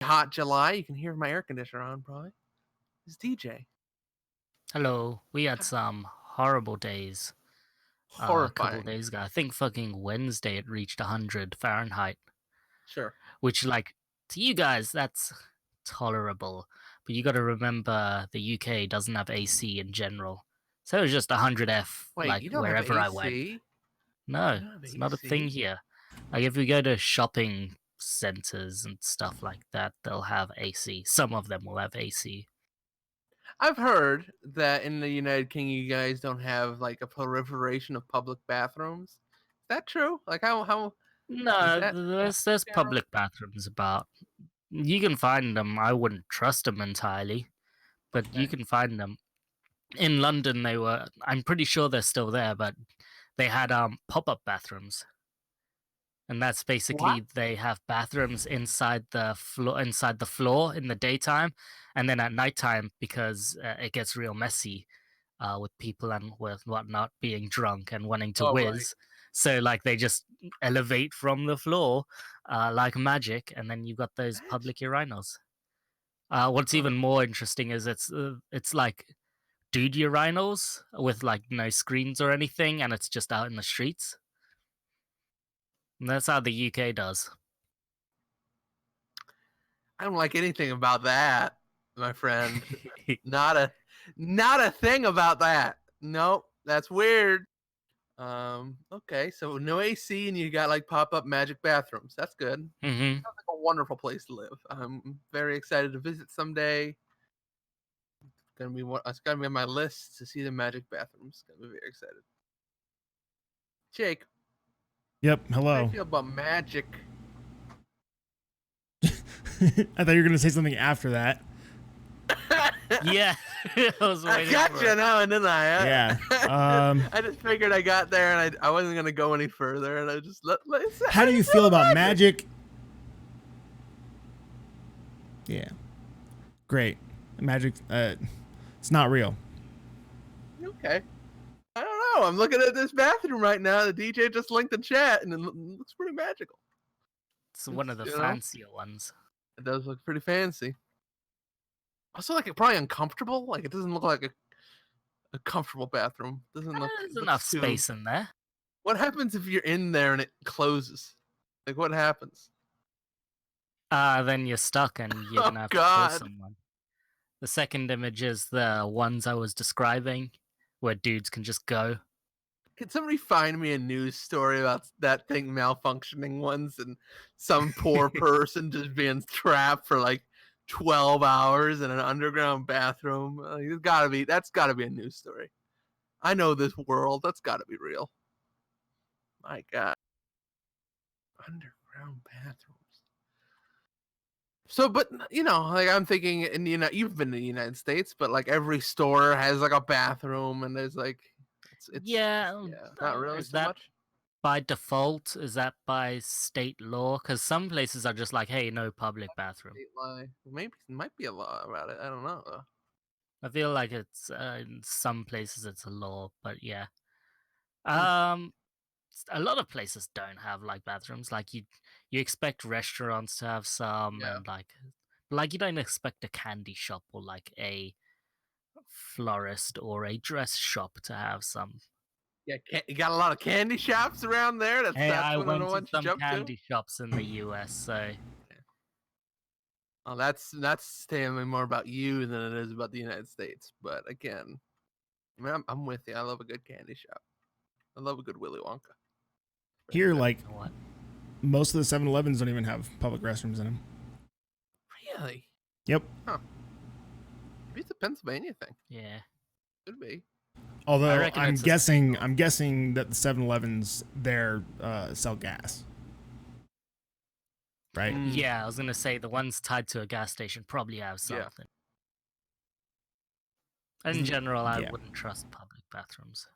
hot July. You can hear my air conditioner on, probably. It's DJ. Hello. We had some horrible days a couple Horrifying. days ago. I think fucking Wednesday it reached 100 Fahrenheit, Sure. which, like, to you guys, that's tolerable. But you got to remember the UK doesn't have AC in general. So it was just 100 F, Wait, like, you don't have wherever I went. AC? No, You don't have it's not a thing AC? here. Like, if we go to shopping centers and stuff like that, they'll have AC. Some of them will have AC. I've heard that in the United Kingdom, you guys don't have like a proliferation of public bathrooms. Is that true? Like how is No, that there's general? public bathrooms about. You can find them. I wouldn't trust them entirely, but you Okay. can find them. In London, they were. I'm pretty sure they're still there, but they had pop-up bathrooms, and that's What? basically they have bathrooms inside the floor in the daytime, and then at nighttime because it gets real messy with people and with whatnot being drunk and wanting to Oh right. whiz. So like they just elevate from the floor like magic, and then you've got those Magic. public urinals. What's Huh. even more interesting is it's like dude urinals with like no screens or anything, and it's just out in the streets. And that's how the UK does. I don't like anything about that, my friend. Not a thing about that. Nope, that's weird. Okay, so no AC and you got like pop-up magic bathrooms. That's good. hmm Sounds like a wonderful place to live. I'm very excited to visit someday. It's gonna be on my list to see the magic bathrooms. Gonna be very excited. Jake, Yep. how do you Hello. feel about magic? I thought you were going to say something after that. Yeah, I was I waiting got for you it. now, didn't I? Yeah. I just figured I got there and I wasn't gonna go any further, and I just How do you feel about magic? Yeah. Great. Magic. It's not real. Okay. I don't know. I'm looking at this bathroom right now. The DJ just linked the chat, and it looks pretty magical. It's one of the You know, fancier ones. it does look pretty fancy. Also, like, it's probably uncomfortable. Like, it doesn't look like a comfortable bathroom. Doesn't look. There's It enough looks too. space in there. What happens if you're in there and it closes? Like, what happens? Then you're stuck and you're Oh gonna have to call God! someone. The second image is the ones I was describing, where dudes can just go. Can somebody find me a news story about that thing malfunctioning once and some poor person just being trapped for like 12 hours in an underground bathroom? That's gotta be a news story. I know this world. That's gotta be real. My God. Underground bathrooms. So, but like I'm thinking, you've been to the United States, but like every store has like a bathroom, and there's like, Yeah, not really is so that much. by default? Is that by state law? Because some places are just like, hey, no public bathroom. State line. Maybe there might be a law about it. I don't know though. I feel like it's in some places it's a law, but yeah. Hmm. Um, a lot of places don't have like bathrooms. Like you expect restaurants to have some, Yeah. and like you don't expect a candy shop or like a florist or a dress shop to have some. Yeah, you got a lot of candy shops around there. Hey, That's I one of the went to ones you some jump to. candy shops in the US, so Oh, that's telling me more about you than it is about the United States. But again, I mean, I'm with you. I love a good candy shop. I love a good Willy Wonka. Very Here, good. like, you know what? most of the 7-Elevens don't even have public restrooms in them. Really? Yep. Huh. Maybe it's a Pennsylvania thing. Yeah. Could be. Although reckon I'm it's a guessing that the 7-Elevens there sell gas. Right? Mm, Yeah, I was gonna say the ones tied to a gas station probably have Yeah. something. In general, I Yeah. wouldn't trust public bathrooms.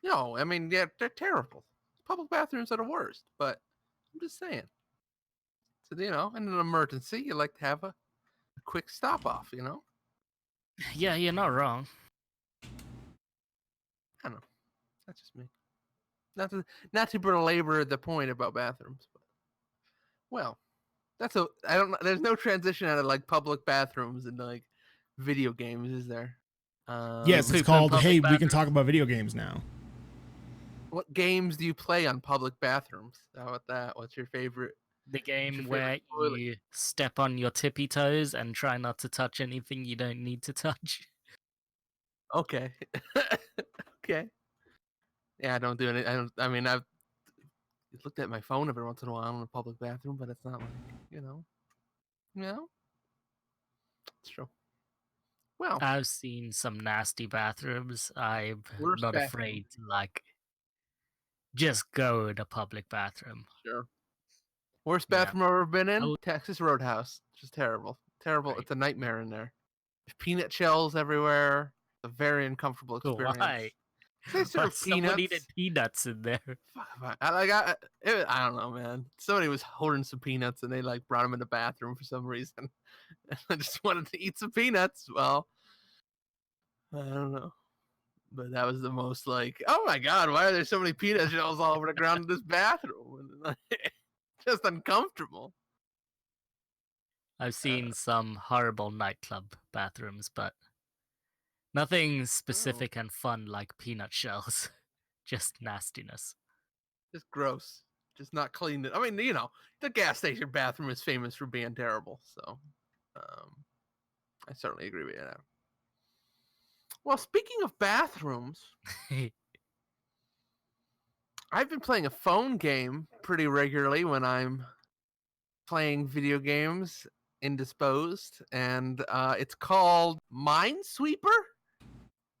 No, I mean, yeah, they're terrible. Public bathrooms are the worst. But I'm just saying. So in an emergency, you like to have a quick stop off. Yeah, you're not wrong. I don't know. That's just me. Not to belabor the point about bathrooms, but well, I don't know. There's no transition out of like public bathrooms into like video games, is there? Yes, it's poop in called. public Hey, we can bathrooms? talk about video games now. What games do you play on public bathrooms? How about that? What's your favorite? The game favorite where toilet? you step on your tippy toes and try not to touch anything you don't need to touch. Okay. Okay. Yeah, I don't do any. I don't. I mean, I've looked at my phone every once in a while in a public bathroom, but it's not like you know. It's true. Well, I've seen some nasty bathrooms. I'm worst not bathroom. afraid to like just go in a public bathroom. Sure. Worst Yeah. bathroom I've ever been in? Oh. Texas Roadhouse. Just terrible. Terrible. Right. It's a nightmare in there. There's peanut shells everywhere. It's a very uncomfortable experience. Why? They Why serve someone peanuts. eating peanuts in there? Fuck, I don't know, man. Somebody was holding some peanuts and they like brought them in the bathroom for some reason. I just wanted to eat some peanuts. Well, I don't know. But that was the most like, oh my god, why are there so many peanut shells all over the ground in this bathroom? And, like, just uncomfortable. I've seen some horrible nightclub bathrooms, but nothing specific and fun like peanut shells. Just nastiness. Just gross. Just not clean. I mean, you know, the gas station bathroom is famous for being terrible. So, I certainly agree with you there. Well, speaking of bathrooms, I've been playing a phone game pretty regularly when I'm playing video games indisposed, and it's called Minesweeper.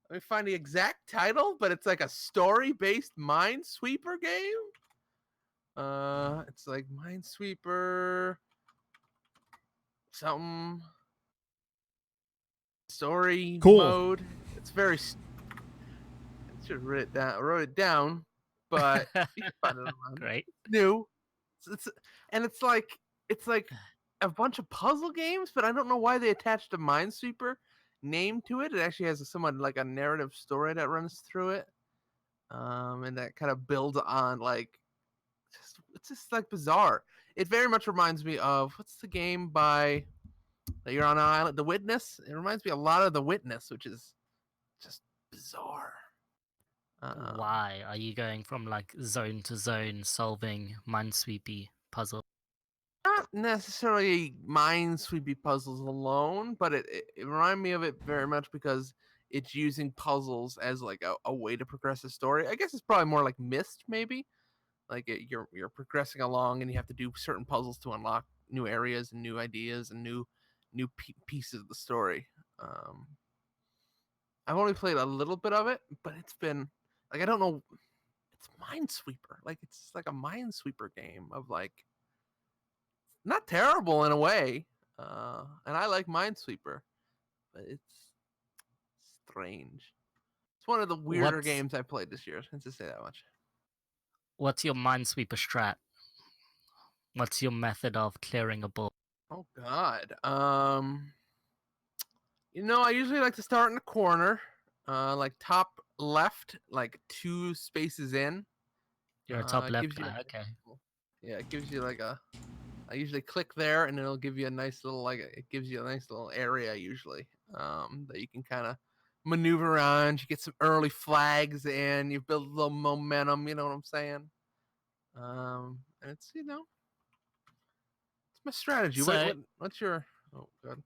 Let me find the exact title, but it's like a story-based Minesweeper game. It's like Minesweeper something story Cool. mode. It's very. I should have wrote it down, but you can find it online. Great. New. It's like a bunch of puzzle games, but I don't know why they attached a Minesweeper name to it. It actually has somewhat like a narrative story that runs through it, and that kind of builds on like it's just like bizarre. It very much reminds me of what's the game by that you're on an island, The Witness. It reminds me a lot of The Witness, which is just bizarre. Why are you going from like zone to zone solving minesweepy puzzle? Not necessarily minesweepy puzzles alone, but it reminded me of it very much because it's using puzzles as like a way to progress the story. I guess it's probably more like Myst, maybe. Like you're progressing along and you have to do certain puzzles to unlock new areas and new ideas and new pieces of the story. I've only played a little bit of it, but it's been like I don't know. It's Minesweeper. Like it's like a Minesweeper game of like not terrible in a way. And I like Minesweeper, but it's strange. It's one of the weirder What's- games I played this year. Let's just say that much. What's your minesweeper strat? What's your method of clearing a board? Oh God. You know, I usually like to start in the corner, like top left, like 2 spaces in. You're a top It left gives you, guy, okay. yeah, it gives you like a. I usually click there, and it'll give you a nice little it gives you a nice little area usually, that you can kind of maneuver around. You get some early flags in. You build a little momentum. You know what I'm saying? And it's it's my strategy. So- What's your? Oh God.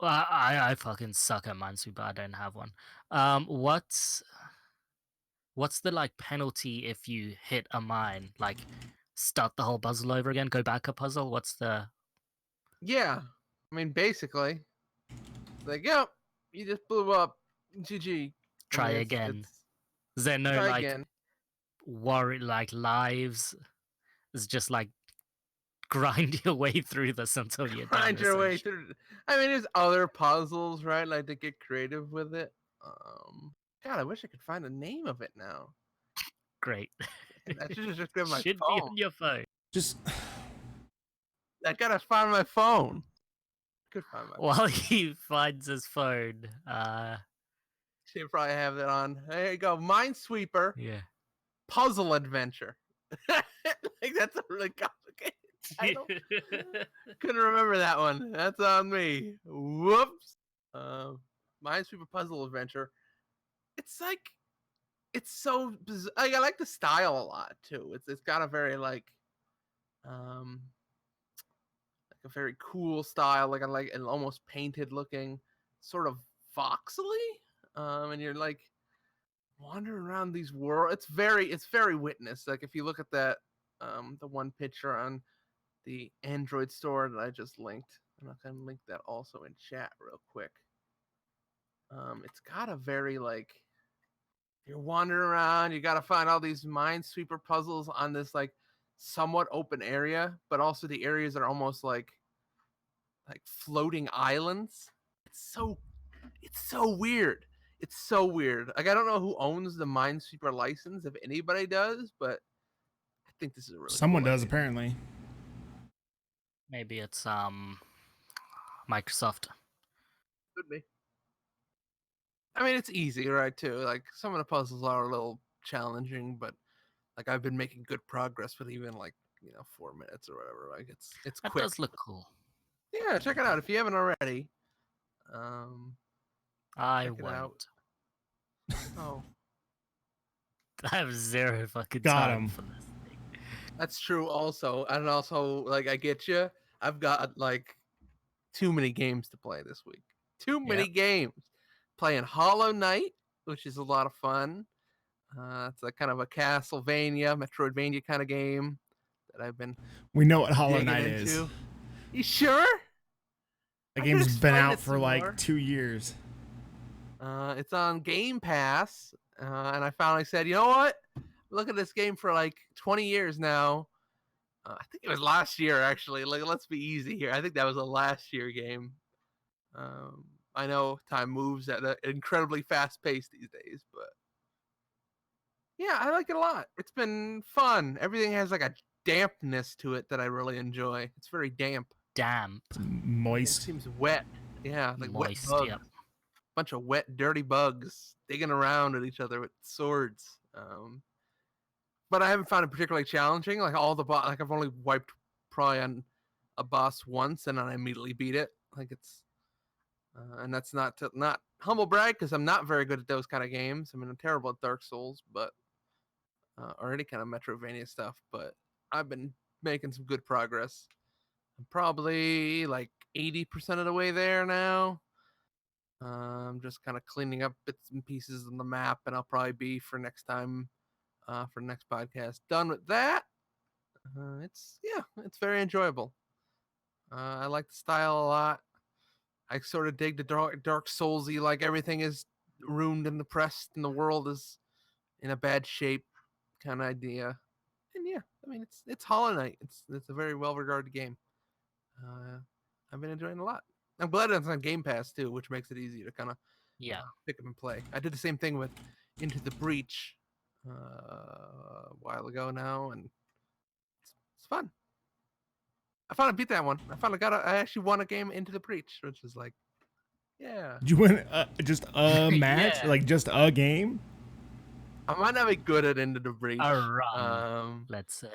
Well, I fucking suck at minesweeper. I don't have one. What's the like penalty if you hit a mine? Like start the whole puzzle over again, go back a puzzle? What's the Yeah, I mean basically, like yep, you just blew up. GG. try again? Is there no Try like again. worry like lives? It's just like grind your way through this until you're done. Find your way essentially. through. I mean, there's other puzzles, right? Like to get creative with it. God, I wish I could find the name of it now. Great. I should just grab my Should be phone. on your phone. Just I gotta find my phone. Could find my phone. While he finds his phone, Should probably have that on. There you go. Minesweeper yeah. Puzzle Adventure. Like that's a really complicated title. Couldn't remember that one. That's on me. Whoops. Minesweeper Puzzle Adventure. It's like it's so I like the style a lot too. It's got a very like a very cool style, like I like an almost painted looking, sort of voxely. And you're like wandering around these worlds. It's very Witness. Like if you look at that, the one picture on the Android store that I just linked, and I can link that also in chat real quick. It's got a very like you're wandering around. You got to find all these Minesweeper puzzles on this like somewhat open area, but also the areas are almost like floating islands. It's so weird. It's so weird. Like I don't know who owns the Minesweeper license, if anybody does, but I think this is a really Someone cool does idea. apparently. Maybe it's Microsoft. Could be. I mean, it's easy, right? Too. Like some of the puzzles are a little challenging, but like I've been making good progress with even like 4 minutes or whatever. Like it's That quick. does look cool. Yeah, check it out if you haven't already. I check it out. won't. Oh, I have zero fucking Got time him. for this thing. that's true. Also, and also like I get you. I've got like too many games to play this week. Too many games. Playing Hollow Knight, which is a lot of fun. It's a kind of a Castlevania, Metroidvania kind of game that I've been. We know what Hollow digging Knight into. is. You sure? The I game's could been explain out it for some like more. 2 years. It's on Game Pass, and I finally said, you know what? Look at this game for like 20 years now. I think it was last year, actually. Like, let's be easy here. I think that was a last year game. I know time moves at an incredibly fast pace these days, but yeah, I like it a lot. It's been fun. Everything has like a dampness to it that I really enjoy. It's very damp. Damp. It's It moist. seems wet. Yeah, like Moist, wet bugs. yep. Bunch of wet, dirty bugs digging around at each other with swords. But I haven't found it particularly challenging. Like all the like I've only wiped probably on a boss once, and then I immediately beat it. Like it's, and that's not humble brag because I'm not very good at those kind of games. I mean, I'm terrible at Dark Souls, but or any kind of Metroidvania stuff. But I've been making some good progress. I'm probably like 80% of the way there now. I'm just kind of cleaning up bits and pieces on the map, and I'll probably be for next time, for the next podcast, done with that. It's very enjoyable. I like the style a lot. I sort of dig the dark Soulsy, like everything is ruined and depressed, and the world is in a bad shape, kind of idea. And yeah, I mean it's Hollow Knight. It's a very well regarded game. I've been enjoying it a lot. I'm glad it's on Game Pass too, which makes it easy to kind of pick up and play. I did the same thing with Into the Breach a while ago now, and it's fun. I finally beat that one. I actually won a game Into the Breach, which is like, yeah. Did you win just a match? Yeah. Like just a game? I might not be good at Into the Breach. A run, let's say.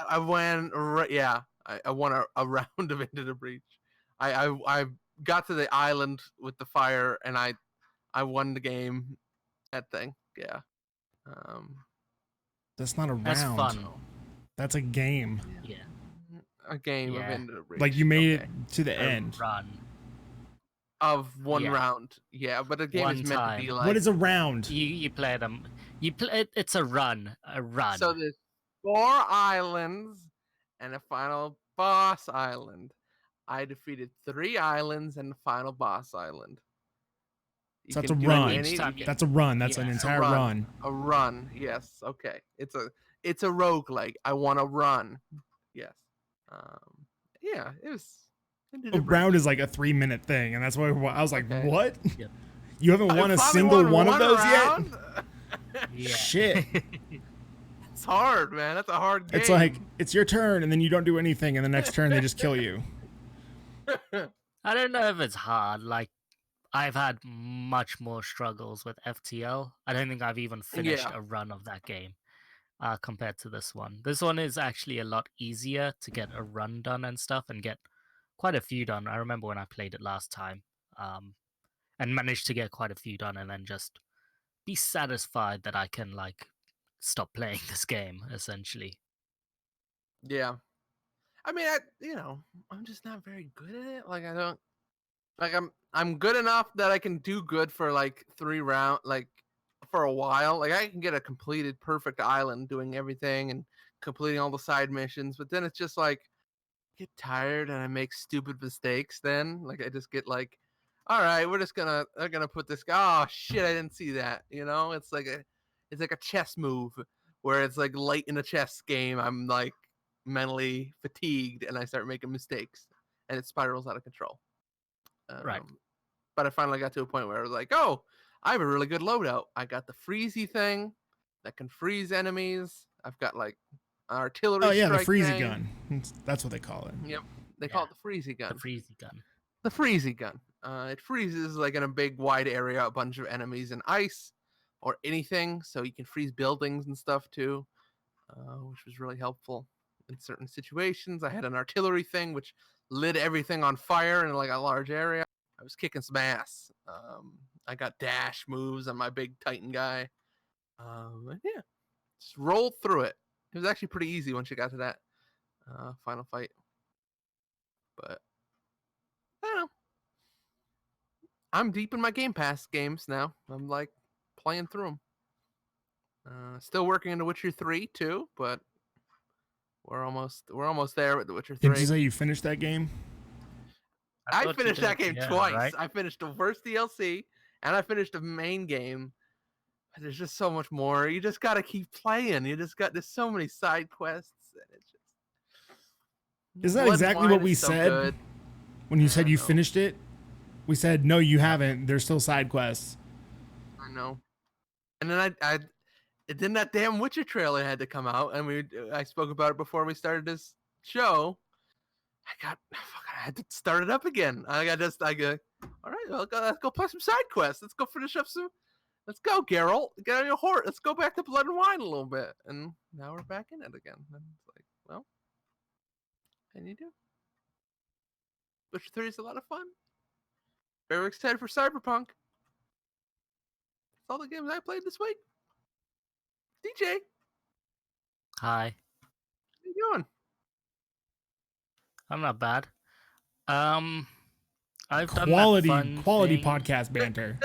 I won. Yeah, I won a round of Into the Breach. I got to the island with the fire, and I won the game. That thing, yeah. That's not a That's round. fun. That's a game. Yeah. A game of Yeah. Into the Breach. Like you made okay. it to the end. Run. Of one Yeah. round. Yeah, but the game One is meant to be time. like. What is a round? You play them. You play. It's a run. A run. So there's 4 islands and a final boss island. I defeated 3 islands and the final boss island. You So that's a can do run. Each time you- That's a run. That's an Yeah. entire run. A run, yes. Okay. It's a roguelike. I want to run. Yes. Yeah, it was. A round is like a 3-minute thing, and that's why I was like, Okay. "What? Yep. You haven't won a single one of those yet?" Yeah. Shit. It's hard, man. That's a hard game. It's like it's your turn, and then you don't do anything, and the next turn they just kill you. I don't know if it's hard. Like, I've had much more struggles with FTL. I don't think I've even finished Yeah. a run of that game. compared to this one. This one is actually a lot easier to get a run done and stuff, and get quite a few done. I remember when I played it last time, and managed to get quite a few done, and then just be satisfied that I can like stop playing this game essentially. Yeah. I mean, I'm just not very good at it. Like I don't like I'm good enough that I can do good for like 3 round like for a while. Like I can get a completed perfect island doing everything and completing all the side missions, but then it's just like get tired and I make stupid mistakes then. Like I just get like, all right, I'm gonna put this guy. Oh shit, I didn't see that. It's like a chess move where it's like late in a chess game. I'm like mentally fatigued and I start making mistakes and it spirals out of control. Right. But I finally got to a point where I was like, oh, I have a really good loadout. I got the freezy thing that can freeze enemies. I've got like an artillery Oh yeah, the strike freezy thing. gun. That's what they call it. Yep. They call it the freezy gun. The freezy gun. The freezy gun. It freezes like in a big wide area a bunch of enemies in ice or anything, so you can freeze buildings and stuff too, which was really helpful in certain situations. I had an artillery thing which lit everything on fire in like a large area. I was kicking some ass. I got dash moves on my big Titan guy. And yeah, just rolled through it. It was actually pretty easy once you got to that final fight. But I don't know. I'm deep in my Game Pass games now. I'm like playing through them. Still working on The Witcher 3 too, but we're almost there with The Witcher 3. Did you say you finished that game? I finished that game twice. Right? I finished the first DLC and I finished the main game. But there's just so much more. You just gotta keep playing. There's so many side quests and it's just. Is that exactly what we said good. when you said you know. finished it? We said no, you haven't. There's still side quests. I know. And then then that damn Witcher trailer had to come out, and I spoke about it before we started this show. I had to start it up again. I go, all right, let's go play some side quests. Let's go finish up some. Let's go, Geralt. Get on your horse. Let's go back to Blood and Wine a little bit. And now we're back in it again. And it's like, well, what can you do? Witcher 3 is a lot of fun. Very excited for Cyberpunk. That's all the games I played this week. DJ, Hi. how you doing? I'm not bad. I've done Quality that fun quality thing. podcast banter.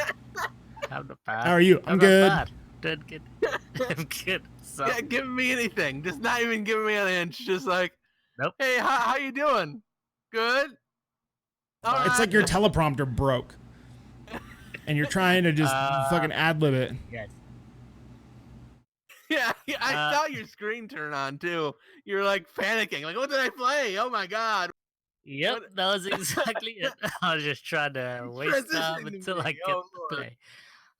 I'm not bad. How are you? I'm good. Not bad. Good. I'm good. So, Yeah, give me anything. Just not even giving me an inch. Just like, Nope. hey, how you doing? Good. All It's like your teleprompter broke, and you're trying to just fucking ad-lib it. yes. Yeah, I saw your screen turn on too. You're like panicking. Like, what did I play? Oh my god. Yep, What- that was exactly it. I was just trying to waste time Transitioning until me. I get Oh, to Lord. play.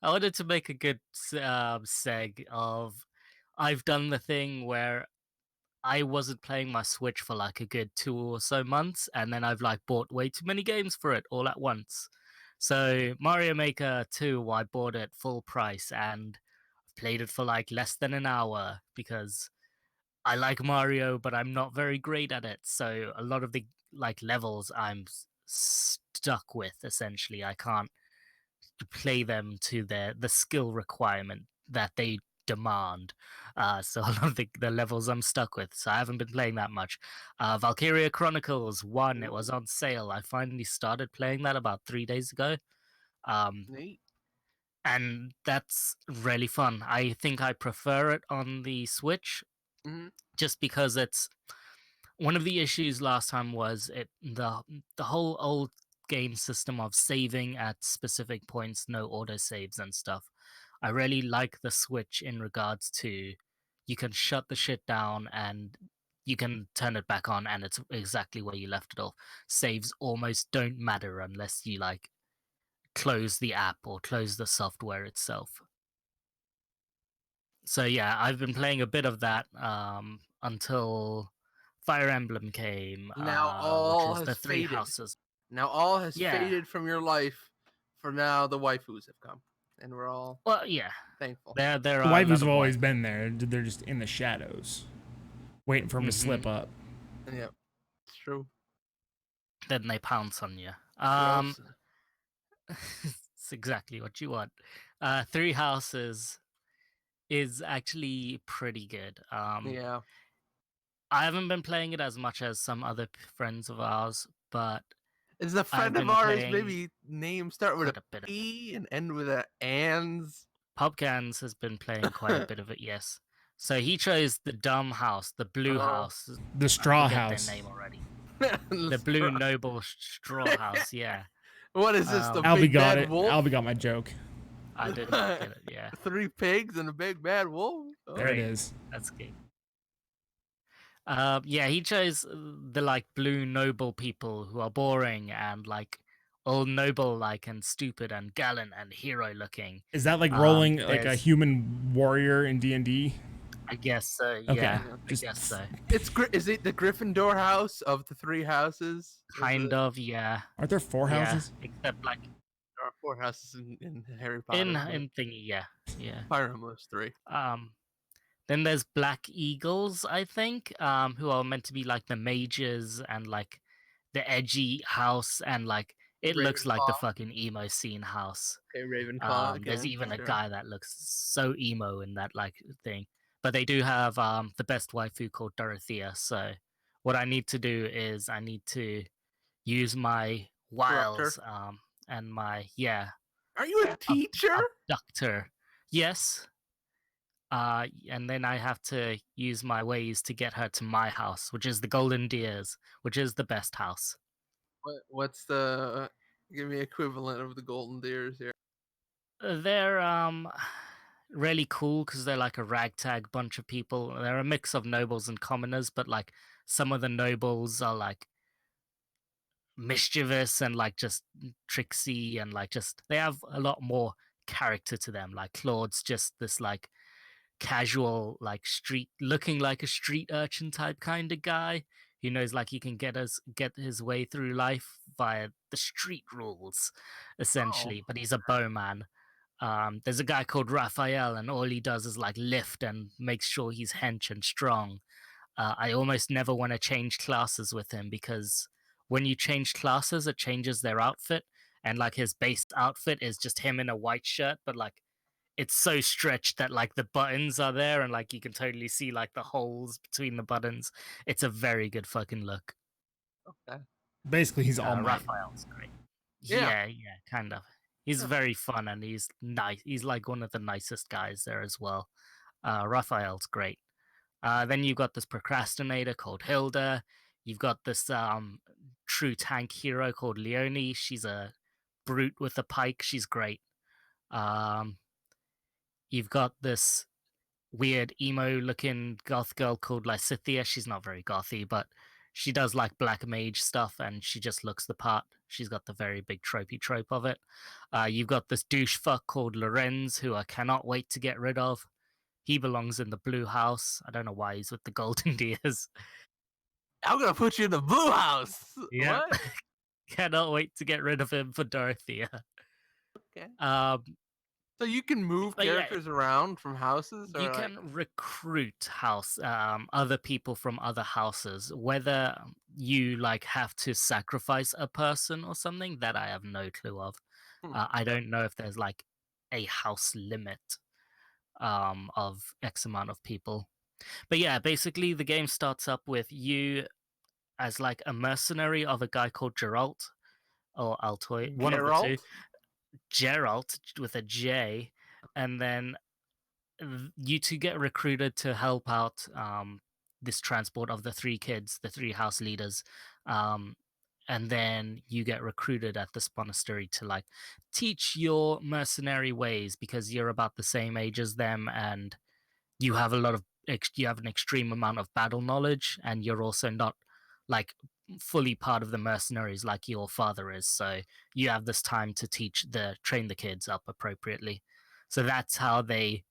I wanted to make a good seg of I've done the thing where I wasn't playing my Switch for like a good 2 or so months, and then I've like bought way too many games for it all at once. So Mario Maker 2, I bought it full price and played it for like less than an hour because I like Mario, but I'm not very great at it. So a lot of the like levels I'm stuck with. Essentially, I can't play them to the skill requirement that they demand. So a lot of the levels I'm stuck with. So I haven't been playing that much. Valkyria Chronicles 1, it was on sale. I finally started playing that about 3 days ago. Neat. And that's really fun. I think I prefer it on the Switch Mm-hmm. just because it's one of the issues last time was the whole old game system of saving at specific points, no auto saves and stuff. I really like the Switch in regards to you can shut the shit down and you can turn it back on and it's exactly where you left it off. Saves almost don't matter unless you like close the app or close the software itself. So yeah, I've been playing a bit of that until Fire Emblem came, Now all which is the has Three faded. Houses. Now all has Yeah. faded from your life. For now, the waifus have come. and we're all Well, yeah, thankful. there The are waifus have another always wife. been there. They're just in the shadows, waiting for him to slip up. Yeah, it's true. Then they pounce on you. Gross. It's exactly what you want. Three Houses is actually pretty good. Yeah. I haven't been playing it as much as some other friends of ours, but Is a I've friend of been ours playing maybe name start with quite a a bit of it. P and end with a ands? Pubcans has been playing quite a bit of it, yes. So he chose the dumb house, the blue Oh. house. The I straw forget house. their name already. The blue noble straw house, yeah. What is this? The Albie big got bad it. wolf? Albie got my joke. I didn't get it, yeah. 3 pigs and a big bad wolf. Oh. There it is. That's good. Yeah, he chose the like blue noble people who are boring and like all noble like and stupid and gallant and hero looking. Is that like rolling like a there's- human warrior in D&D? I guess so. Okay, Yeah, I just- guess so. Is it the Gryffindor house of the 3 houses? Is Kind it? of, yeah. Aren't there 4 Yeah, houses? except like There are 4 houses in Harry Potter. in thingy, yeah, yeah. Fire Emblem's 3. Then there's Black Eagles, I think, who are meant to be like the mages and like the edgy house, and like it looks like the Ravenclaw. fucking emo scene house. Okay, Ravenclaw. There's Okay, even a sure. guy that looks so emo in that like thing. But they do have the best waifu called Dorothea. So what I need to do is I need to use my wiles and my Are you a teacher? abductor. Yes. And then I have to use my ways to get her to my house, which is the Golden Deers, which is the best house. What's the give me equivalent of the Golden Deers here? They're really cool because they're like a ragtag bunch of people. They're a mix of nobles and commoners, but like some of the nobles are like mischievous and like just tricksy and like just they have a lot more character to them. Like Claude's just this like casual like street looking like a street urchin type kind of guy who knows like he can get his way through life via the street rules essentially, but he's a bowman. There's a guy called Raphael and all he does is like lift and makes sure he's hench and strong. I almost never want to change classes with him because when you change classes it changes their outfit, and like his base outfit is just him in a white shirt, but like it's so stretched that like the buttons are there and like you can totally see like the holes between the buttons. It's a very good fucking look. Okay. Basically, he's all Might. Raphael's great. Yeah. Yeah, kind of. He's Yeah. very fun and he's nice. He's like one of the nicest guys there as well. Raphael's great. Then you've got this procrastinator called Hilda. You've got this true tank hero called Leonie. She's a brute with a pike. She's great. You've got this weird emo looking goth girl called Lysithia. She's not very gothy, but she does like black mage stuff and she just looks the part. She's got the very big tropey trope of it. You've got this douche fuck called Lorenz, who I cannot wait to get rid of. He belongs in the blue house. I don't know why he's with the Golden Deers. I'm gonna put you in the blue house. Yeah. What? Cannot wait to get rid of him for Dorothea. Okay. Um, So you can move But yeah, characters around from houses, or you like, can recruit other people from other houses. Whether you like have to sacrifice a person or something, that I have no clue of. I don't know if there's like a house limit of X amount of people. But yeah, basically the game starts up with you as like a mercenary of a guy called Geralt or Altoy, one of the two. Geralt with a J, and then you two get recruited to help out this transport of the 3 kids, the 3 house leaders, and then you get recruited at this monastery to like teach your mercenary ways because you're about the same age as them, and you have a lot of you have an extreme amount of battle knowledge, and you're also not like fully part of the mercenaries like your father is, so you have this time to train the kids up appropriately. So that's how they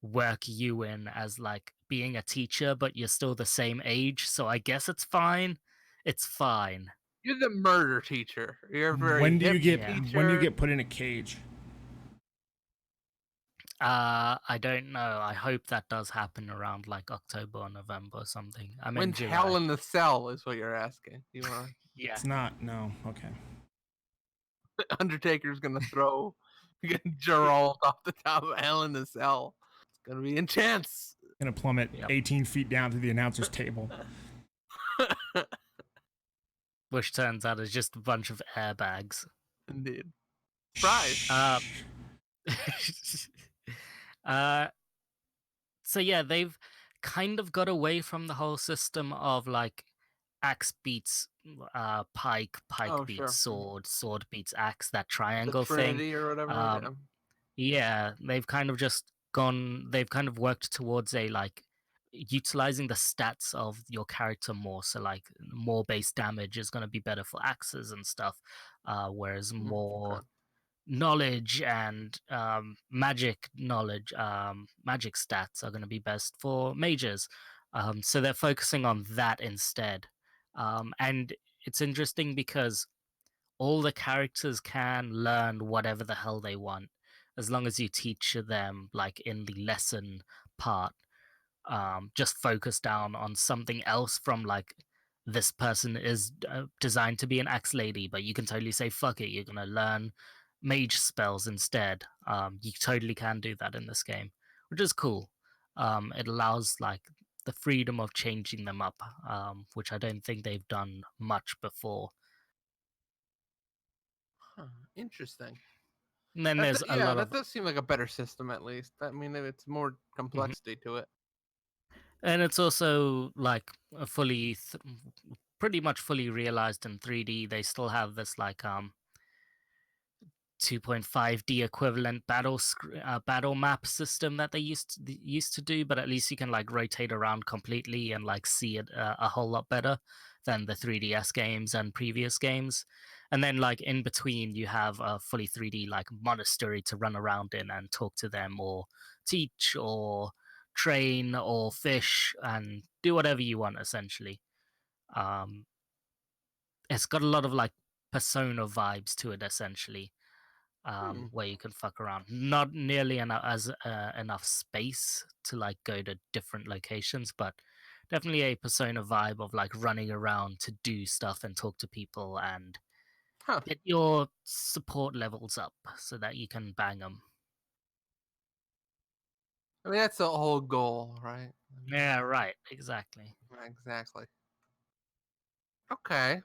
work you in as like being a teacher, but you're still the same age, so I guess it's fine. It's fine. You're the murder teacher. You're a very When do you hip get teacher. when do you get put in a cage? I don't know. I hope that does happen around like October or November or something. I'm in When's Hell July. in the Cell is what you're asking. You want Yeah. It's not. No. Okay. Undertaker's gonna throw Gerald off the top of Hell in the Cell. It's gonna be intense. Gonna plummet Yep. 18 feet down to the announcer's table. Which turns out is just a bunch of airbags. Indeed. Surprise. Uh, so yeah, they've kind of got away from the whole system of like axe beats pike, pike Oh, beats sure. sword, sword beats axe, that The triangle thing. Trinity or whatever. Um, Yeah, they've kind of just gone, they've kind of worked towards a like utilizing the stats of your character more. So like more base damage is going to be better for axes and stuff, whereas more Okay. knowledge and magic knowledge, magic stats are going to be best for mages. So they're focusing on that instead. And it's interesting because all the characters can learn whatever the hell they want as long as you teach them like in the lesson part. Just focus down on something else from like this person is designed to be an axe lady, but you can totally say fuck it, you're gonna learn mage spells instead. You totally can do that in this game, which is cool. It allows like the freedom of changing them up, which I don't think they've done much before. Huh, interesting. And then That there's a yeah, lot that of does seem like a better system at least. I mean, it's more complexity to it. and it's also like a pretty much fully realized in 3D. They still have this like 2.5D equivalent battle map system that they used to do, but at least you can like rotate around completely and like see it a whole lot better than the 3DS games and previous games. And then like in between, you have a fully 3D like monastery to run around in and talk to them or teach or train or fish and do whatever you want essentially. Um, it's got a lot of like Persona vibes to it essentially, where you can fuck around. Not nearly enough space to like go to different locations, but definitely a Persona vibe of like running around to do stuff and talk to people and Huh. get your support levels up so that you can bang them. I mean, that's the whole goal, right? Yeah, right. Exactly. Exactly. Okay.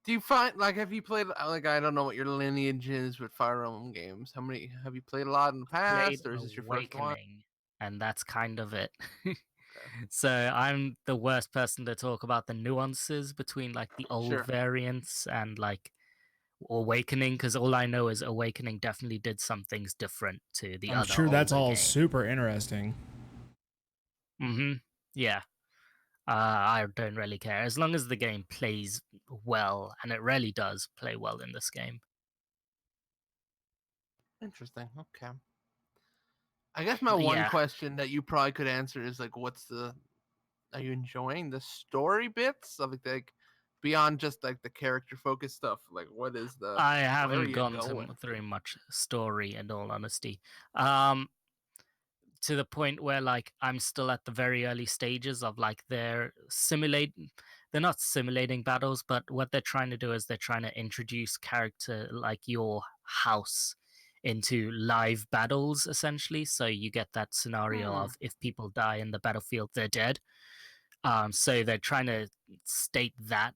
Do you find like have you played like I don't know what your lineage is with Fire Emblem games? How many have you played a lot in the Played past, or is this your first one? Awakening, and that's kind of it. Okay. So I'm the worst person to talk about the nuances between like the old Sure. variants and like Awakening, because all I know is Awakening definitely did some things different to the I'm other sure that's older all games. super interesting. Yeah. I don't really care as long as the game plays well, and it really does play well in this game. Interesting. Okay. I guess my But one yeah, question that you probably could answer is like, are you enjoying the story bits of like beyond just like the character focused stuff? Like, what is I where are haven't you gone going? through much story in all honesty. Um, to the point where like I'm still at the very early stages of like they're not simulating battles, but what they're trying to do is they're trying to introduce character like your house into live battles essentially, so you get that scenario Hmm. of if people die in the battlefield they're dead. So they're trying to state that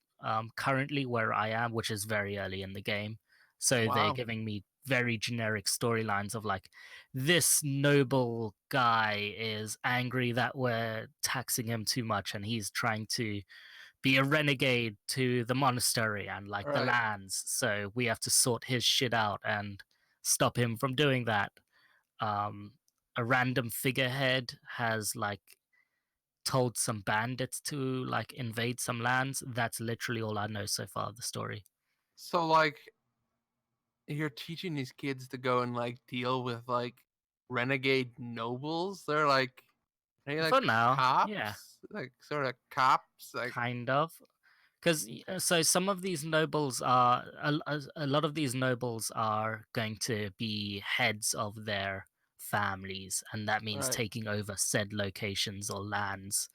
currently where I am, which is very early in the game. So they're Wow. giving me very generic storylines of like, this noble guy is angry that we're taxing him too much, and he's trying to be a renegade to the monastery and like the Right. lands. So we have to sort his shit out and stop him from doing that. Um, a random figurehead has like told some bandits to like invade some lands. That's literally all I know so far of the story. So like you're teaching these kids to go and like deal with like renegade nobles. Are they like For now, yeah, cops? Like sort of cops? Like kind of. Because okay. so some of these nobles a lot of these nobles are going to be heads of their families, and that means Right. taking over said locations or lands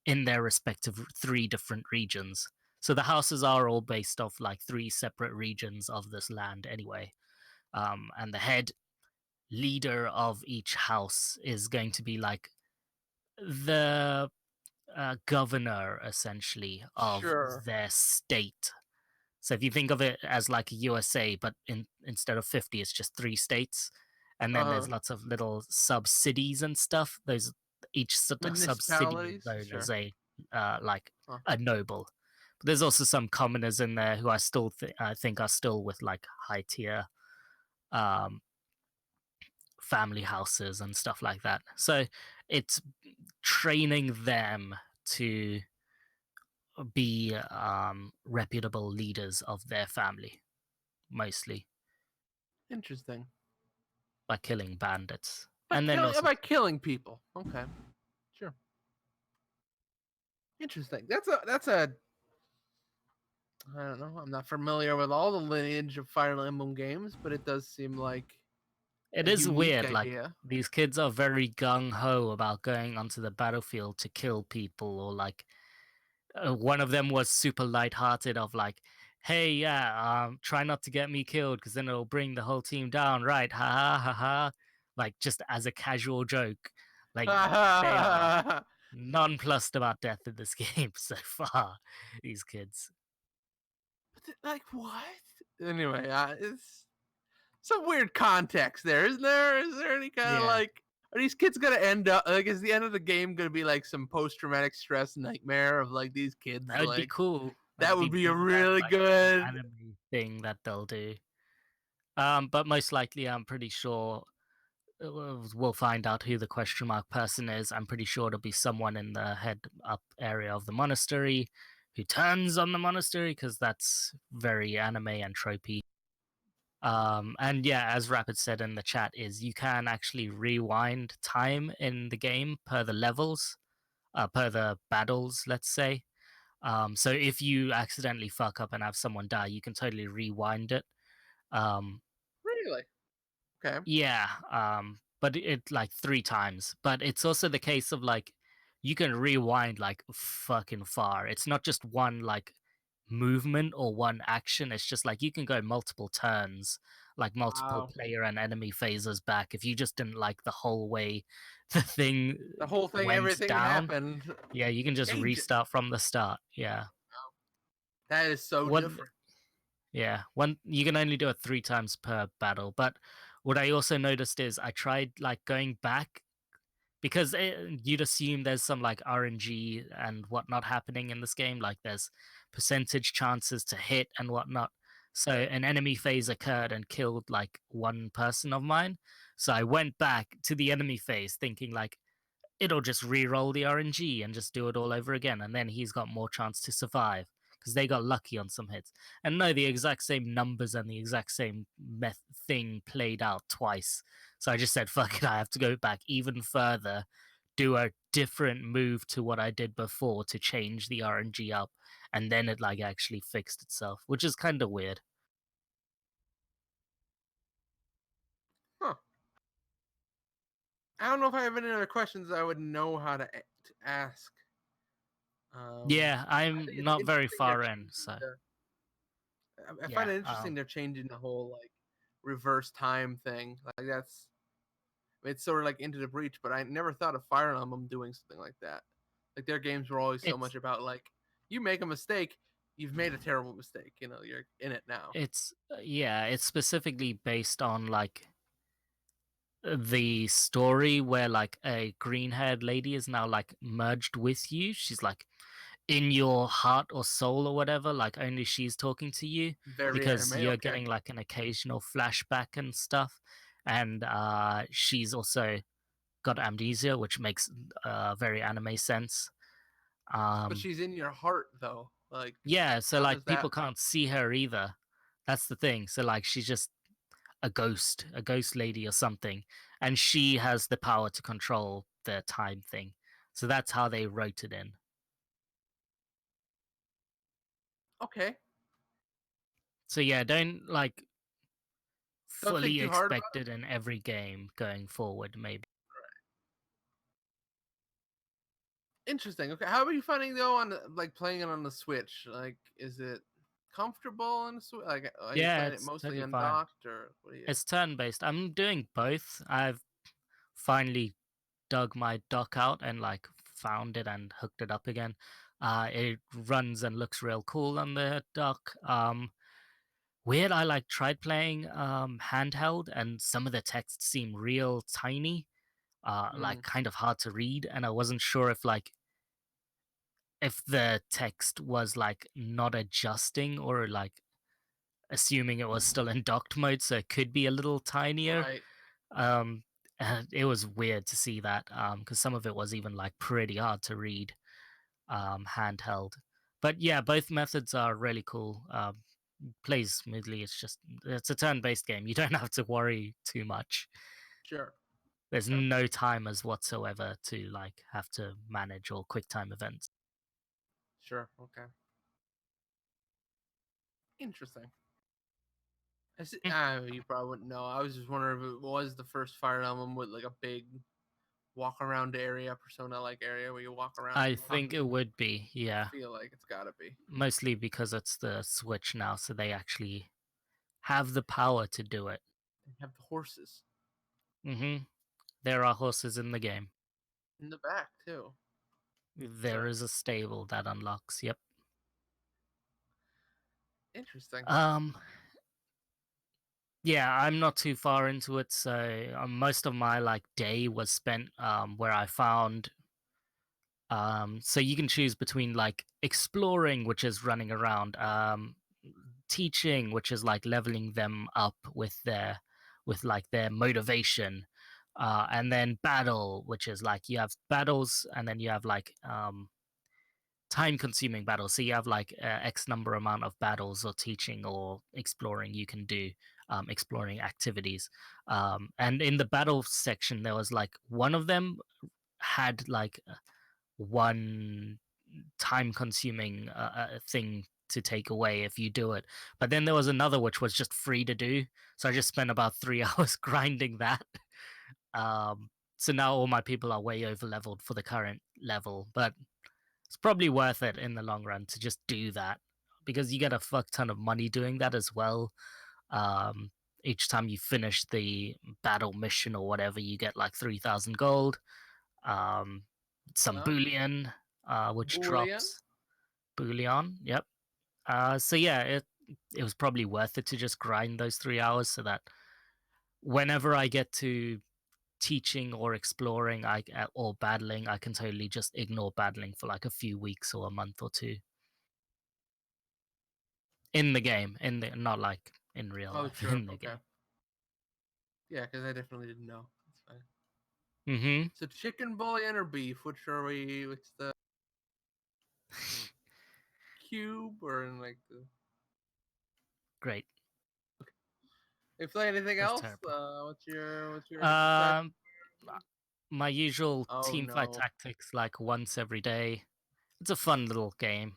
in their respective three different regions. So the houses are all based off like three separate regions of this land anyway. And the head leader of each house is going to be like the governor essentially of Sure. their state. So if you think of it as like a USA, but instead of 50, it's just three states, and then Uh-huh. there's lots of little sub cities and stuff. Those each sub-city is Municipalities? known as Sure. a like Huh. a noble. But there's also some commoners in there who I still I think are still with like high tier um, family houses and stuff like that. So it's training them to be reputable leaders of their family, mostly Interesting. by killing bandits. By And then killing also, by killing people. Okay. Sure. Interesting. That's a I don't know. I'm not familiar with all the lineage of Fire Emblem games, but it does seem like it a is unique weird. Like, idea. these kids are very gung ho about going onto the battlefield to kill people, or like, one of them was super lighthearted of like, hey, yeah, try not to get me killed because then it'll bring the whole team down, right? Ha ha ha ha. Like, just as a casual joke. Like, they are nonplussed about death in this game so far, these kids. Like what? Anyway, it's some weird context there, isn't there? Is there any kind of Yeah, like, are these kids gonna end up like, is the end of the game gonna be like some post-traumatic stress nightmare of like these kids that would be like cool. that That'd would be be a cool. That's really like an good. anime thing that they'll do. But most likely, I'm pretty sure we'll find out who the question mark person is. I'm pretty sure it'll be someone in the head up area of the monastery who turns on the monastery because that's very anime and tropey. And yeah, as Rapid said in the chat, is you can actually rewind time in the game per the levels, per the battles, let's say. So if you accidentally fuck up and have someone die, you can totally rewind it. Um, Really? Okay. yeah, but it like three times. But it's also the case of like you can rewind like fucking far. It's not just one like movement or one action. It's just like you can go multiple turns, like multiple Wow. player and enemy phases back. If you just didn't like the whole way the thing The whole thing, went everything down, happened. yeah, you can just Change it. restart from the start. Yeah. That is so One different. Yeah, one you can only do it three times per battle. But what I also noticed is I tried like going back because you'd assume there's some like RNG and whatnot happening in this game. Like there's percentage chances to hit and whatnot. So an enemy phase occurred and killed like one person of mine. So I went back to the enemy phase thinking like it'll just re-roll the RNG and just do it all over again, and then he's got more chance to survive because they got lucky on some hits. And no, the exact same numbers and the exact same thing played out twice. So I just said, "Fuck it, I have to go back even further, do a different move to what I did before to change the RNG up, and then it like actually fixed itself," which is kind of weird. Huh. I don't know if I have any other questions I would know how to ask. Yeah, I I'm think it's not very interesting they're far in, changing so the. I find yeah. it interesting they're changing the whole like reverse time thing. Like that's it's sort of like Into the Breach, but I never thought of Fire Emblem doing something like that. Like their games were always so It's much about like you make a mistake, you've made a terrible mistake. You know, you're in it now. it's yeah, it's specifically based on like the story where like a green haired lady is now like merged with you. She's like in your heart or soul or whatever, like only she's talking to you Very because anime. you're Okay. getting like an occasional flashback and stuff. And she's also got amnesia, which makes very anime sense. But Um, she's in your heart though. Like, yeah, so how like does that? people can't see her either. That's the thing. So like she's just a ghost lady or something, and she has the power to control the time thing. So that's how they wrote it in. Okay. So yeah, don't like Don't think fully too hard about it. expected in every game going forward, maybe. Interesting. Okay, how are you finding though on like playing it on the Switch? Like, is it comfortable on the Switch? Like, are you Yeah, playing it it's mostly totally fine. undocked, or what are you? It's turn-based. I'm doing both. I've finally dug my dock out and like found it and hooked it up again. It runs and looks real cool on the dock. Weird, I like tried playing handheld and some of the text seemed real tiny, Mm, like kind of hard to read, and I wasn't sure if like if the text was like not adjusting or like assuming it was still in docked mode, so it could be a little tinier. right. Um, and it was weird to see that because some of it was even like pretty hard to read handheld. But yeah, both methods are really cool. Plays smoothly. It's a turn-based game. You don't have to worry too much. Sure. There's Okay. no timers whatsoever to like have to manage or quick time events. Sure. Okay. Interesting. Mm. You probably wouldn't know. I was just wondering if it was the first Fire Emblem with like a big walk around area, persona like area where you walk around I and talk think to it people. would be, I yeah. feel like it's gotta be. Mostly because it's the Switch now, so they actually have the power to do it. They have the horses Hmm. There are horses in the game. in the back too. There Sure. is a stable that unlocks. Yep. Interesting. Um. Yeah, I'm not too far into it, so most of my like day was spent where I found so you can choose between like exploring, which is running around, teaching, which is like leveling them up with like their motivation, and then battle, which is like you have battles and then you have like time consuming battles. So you have like X number amount of battles or teaching or exploring you can do, exploring activities. And in the battle section, there was like one of them had like one time consuming thing to take away if you do it. But then there was another which was just free to do. So I just spent about 3 hours grinding that. Um, so now all my people are way over leveled for the current level, but it's probably worth it in the long run to just do that because you get a fuck ton of money doing that as well. Um, each time you finish the battle mission or whatever, you get like 3,000 gold, um, some Huh? bullion, which Boolean. drops bullion. Yep. So yeah, it was probably worth it to just grind those 3 hours so that whenever I get to teaching or exploring or battling, I can totally just ignore battling for like a few weeks or a month or two in the game, in the not like in real Oh, life, sure. in the Okay. game. Yeah, because I definitely didn't know. That's fine. Mm-hmm. So chicken bouillon or beef? Which are we? Which the cube or in like the? Great. If play anything That's else, terrible. what's your side? Um, my usual Oh team fight no! tactics like once every day. It's a fun little game.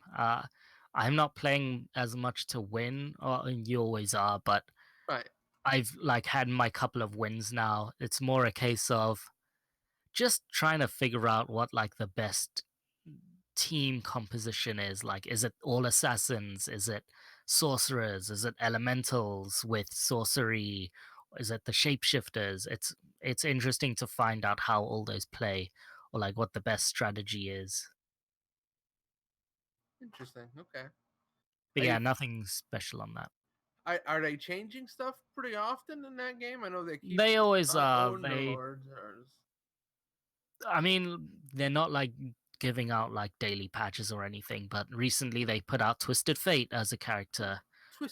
I'm not playing as much to win, or and you always are, but Right. I've like had my couple of wins now. It's more a case of just trying to figure out what like the best team composition is. Like, is it all assassins? Is it sorcerers? Is it elementals with sorcery? Is it the shapeshifters? It's interesting to find out how all those play, or like what the best strategy is. Interesting. Okay. But Are yeah, you? nothing special on that. Are they changing stuff pretty often in that game? I know they keep They always are. They, Underlords or I mean, they're not like giving out like daily patches or anything, but recently they put out Twisted Fate as a character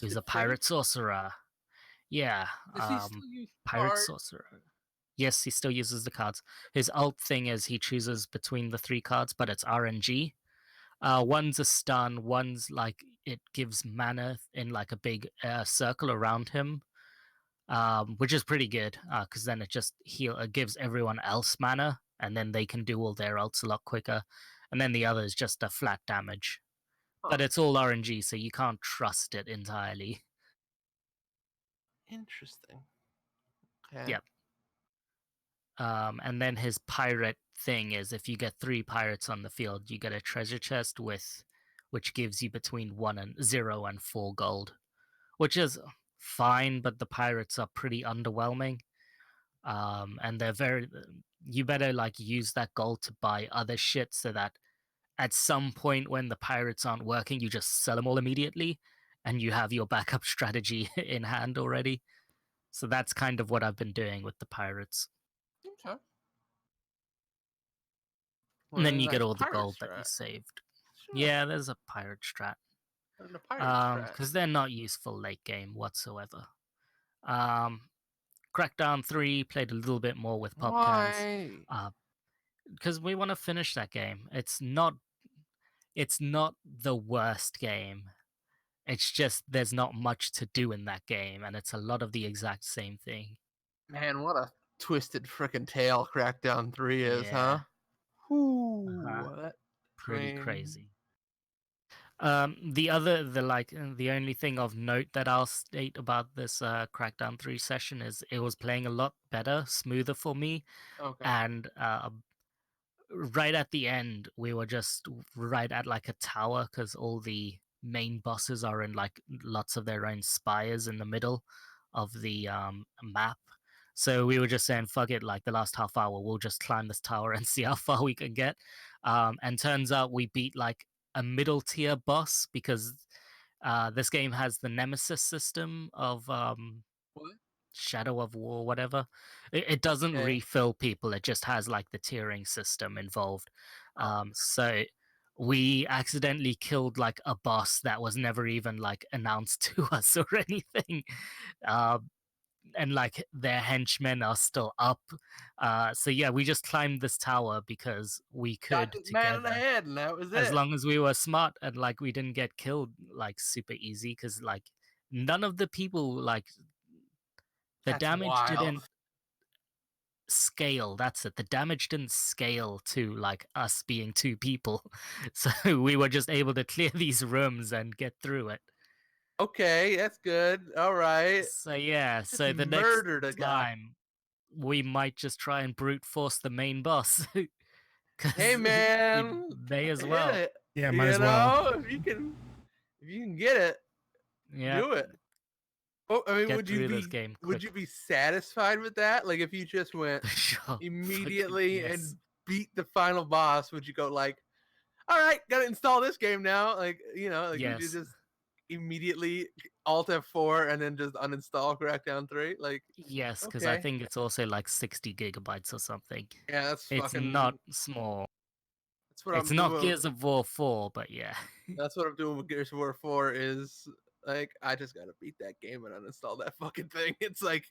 who's Twisted a Fate. pirate sorcerer. Yeah, Does he still use pirate cards? sorcerer. Yes, he still uses the cards. His ult thing is he chooses between the three cards, but it's RNG. One's a stun, one's like it gives mana in like a big circle around him, which is pretty good because then it gives everyone else mana, and then they can do all their ults a lot quicker. And then the other is just a flat damage, Huh. but it's all RNG, so you can't trust it entirely. Interesting. Okay. Yep. And then his pirate thing is if you get 3 pirates on the field, you get a treasure chest which gives you between 0 and 4 gold, which is fine, but the pirates are pretty underwhelming. And they're very you better like use that gold to buy other shit so that at some point when the pirates aren't working, you just sell them all immediately and you have your backup strategy in hand already. So that's kind of what I've been doing with the pirates. Okay. And then Well, you get nice all the pirate gold that you strat. saved. Sure. Yeah, there's a pirate strat. And a pirate strat. Because they're not useful late game whatsoever. Crackdown 3 played a little bit more with popcans. Why? Because we want to finish that game. It's not the worst game. It's just there's not much to do in that game, and it's a lot of the exact same thing. Man, what a twisted frickin' tale Crackdown 3 is, huh? Ooh, that, Pretty crazy. The only thing of note that I'll state about this Crackdown 3 session is it was playing a lot better, smoother for me, okay. and right at the end we were just right at like a tower because all the main bosses are in like lots of their own spires in the middle of the map. So we were just saying, fuck it, like the last half hour, we'll just climb this tower and see how far we can get. And turns out we beat like a middle tier boss because this game has the nemesis system of What? Shadow of War, whatever. It doesn't Okay. refill people, it just has like the tiering system involved. Oh. So we accidentally killed like a boss that was never even like announced to us or anything. And like their henchmen are still up. So yeah, we just climbed this tower because we Got could this man in the together, head, and that was as it. long as we were smart and like we didn't get killed like super easy. Because like none of the people like the That's damage wild. didn't scale. That's it. The damage didn't scale to like us being 2 people. So we were just able to clear these rooms and get through it. Okay, that's good. All right. So yeah, Just so the next murdered a guy. time we might just try and brute force the main boss. Hey We man, may as hit well. it. Yeah, might as well. If you can get it, Yeah, do it. Oh, I mean, get through this game would quick. you be satisfied with that? Like, if you just went For sure. immediately Fucking and yes. beat the final boss, would you go like, all right, gotta install this game now? Like, would you Yes. just immediately Alt F4 and then just uninstall Crackdown 3? Like, Yes, because I okay, think it's also like 60 gigabytes or something. yeah, that's It's not small. that's what It's I'm not doing. Gears of War 4, but yeah. That's what I'm doing with Gears of War 4 is like I just gotta beat that game and uninstall that fucking thing. It's like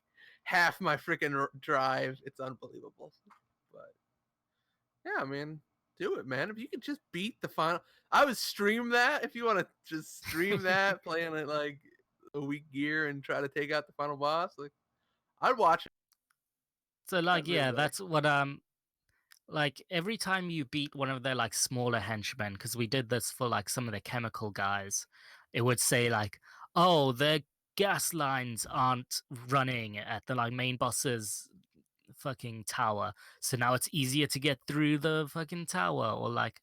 half my freaking drive. It's unbelievable. But yeah, I mean, do it, man. If you could just beat the final, I would stream that. If you want to just stream that, playing it like a week gear and try to take out the final boss, like I'd watch it. So like Really yeah, like. that's what like every time you beat one of their like smaller henchmen, because we did this for like some of the chemical guys, it would say like, oh, their gas lines aren't running at the like main boss's fucking tower, so now it's easier to get through the fucking tower, or like,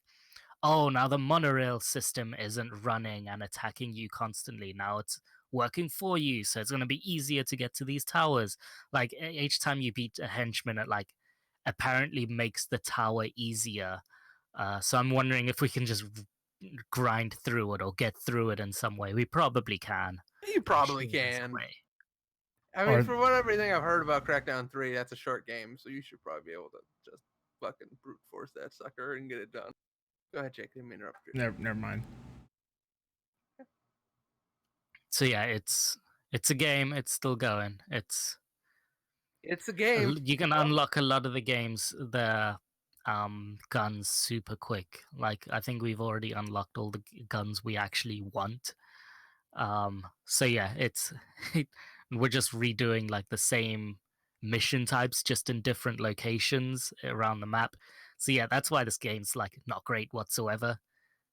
oh, now the monorail system isn't running and attacking you constantly. Now it's working for you, so it's going to be easier to get to these towers. Like each time you beat a henchman, it like apparently makes the tower easier. So I'm wondering if we can just grind through it or get through it in some way. We probably can. You I'm probably sure there's a can. way. I mean, Or for what everything I've heard about Crackdown 3, that's a short game, so you should probably be able to just fucking brute force that sucker and get it done. Go ahead, Jake. Didn't mean to interrupt you. never mind. So yeah, it's a game. It's still going. It's a game. you can unlock a lot of the games, the guns super quick. Like I think we've already unlocked all the guns we actually want. So yeah, it's we're just redoing like the same mission types just in different locations around the map. So yeah, that's why this game's like not great whatsoever.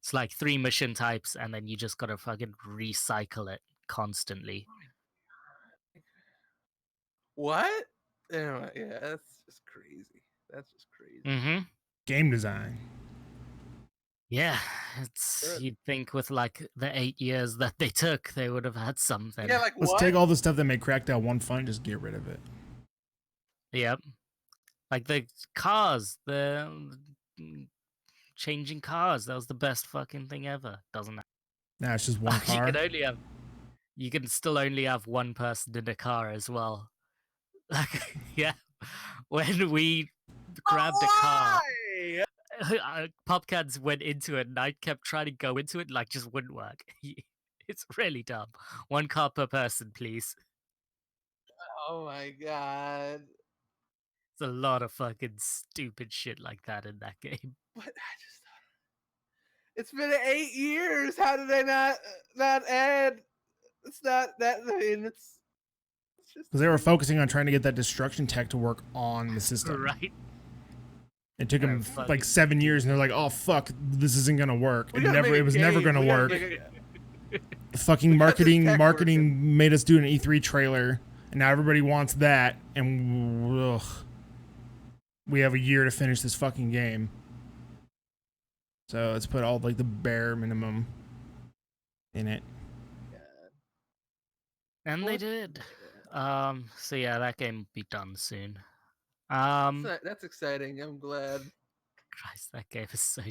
It's like 3 mission types and then you just gotta fucking recycle it constantly. What? Anyway, yeah, that's just crazy. That's just crazy. Mm-hmm. Game design. Yeah, it's Good. you'd think with like the 8 years that they took, they would have had something. Yeah, like Let's what? take all the stuff that made Crackdown 1 fun and just get rid of it. Yep. Like the cars, the changing cars. That was the best fucking thing ever. Doesn't it? Now it's just one You car. can only have. You can still only have one person in a car as well. Like, yeah, when we grabbed a car, Why? Popcans went into it, and I kept trying to go into it, like just wouldn't work. It's really dumb. One car per person, please. Oh my god. There's a lot of fucking stupid shit like that in that game. What? It's been 8 years. How did they not add? It's not that. I mean, it's just Because they were focusing on trying to get that destruction tech to work on the system. Right? It took them fucking like 7 years, and they're like, "Oh fuck, this isn't gonna work." We gotta make It a was never game. gonna We gotta work. make a- Fucking We got this tech marketing made us do an E3 trailer, and now everybody wants that, and ugh, we have a year to finish this fucking game. So let's put all like the bare minimum in it. And they did. So yeah, that game will be done soon. That's exciting. I'm glad. Christ, that game is so.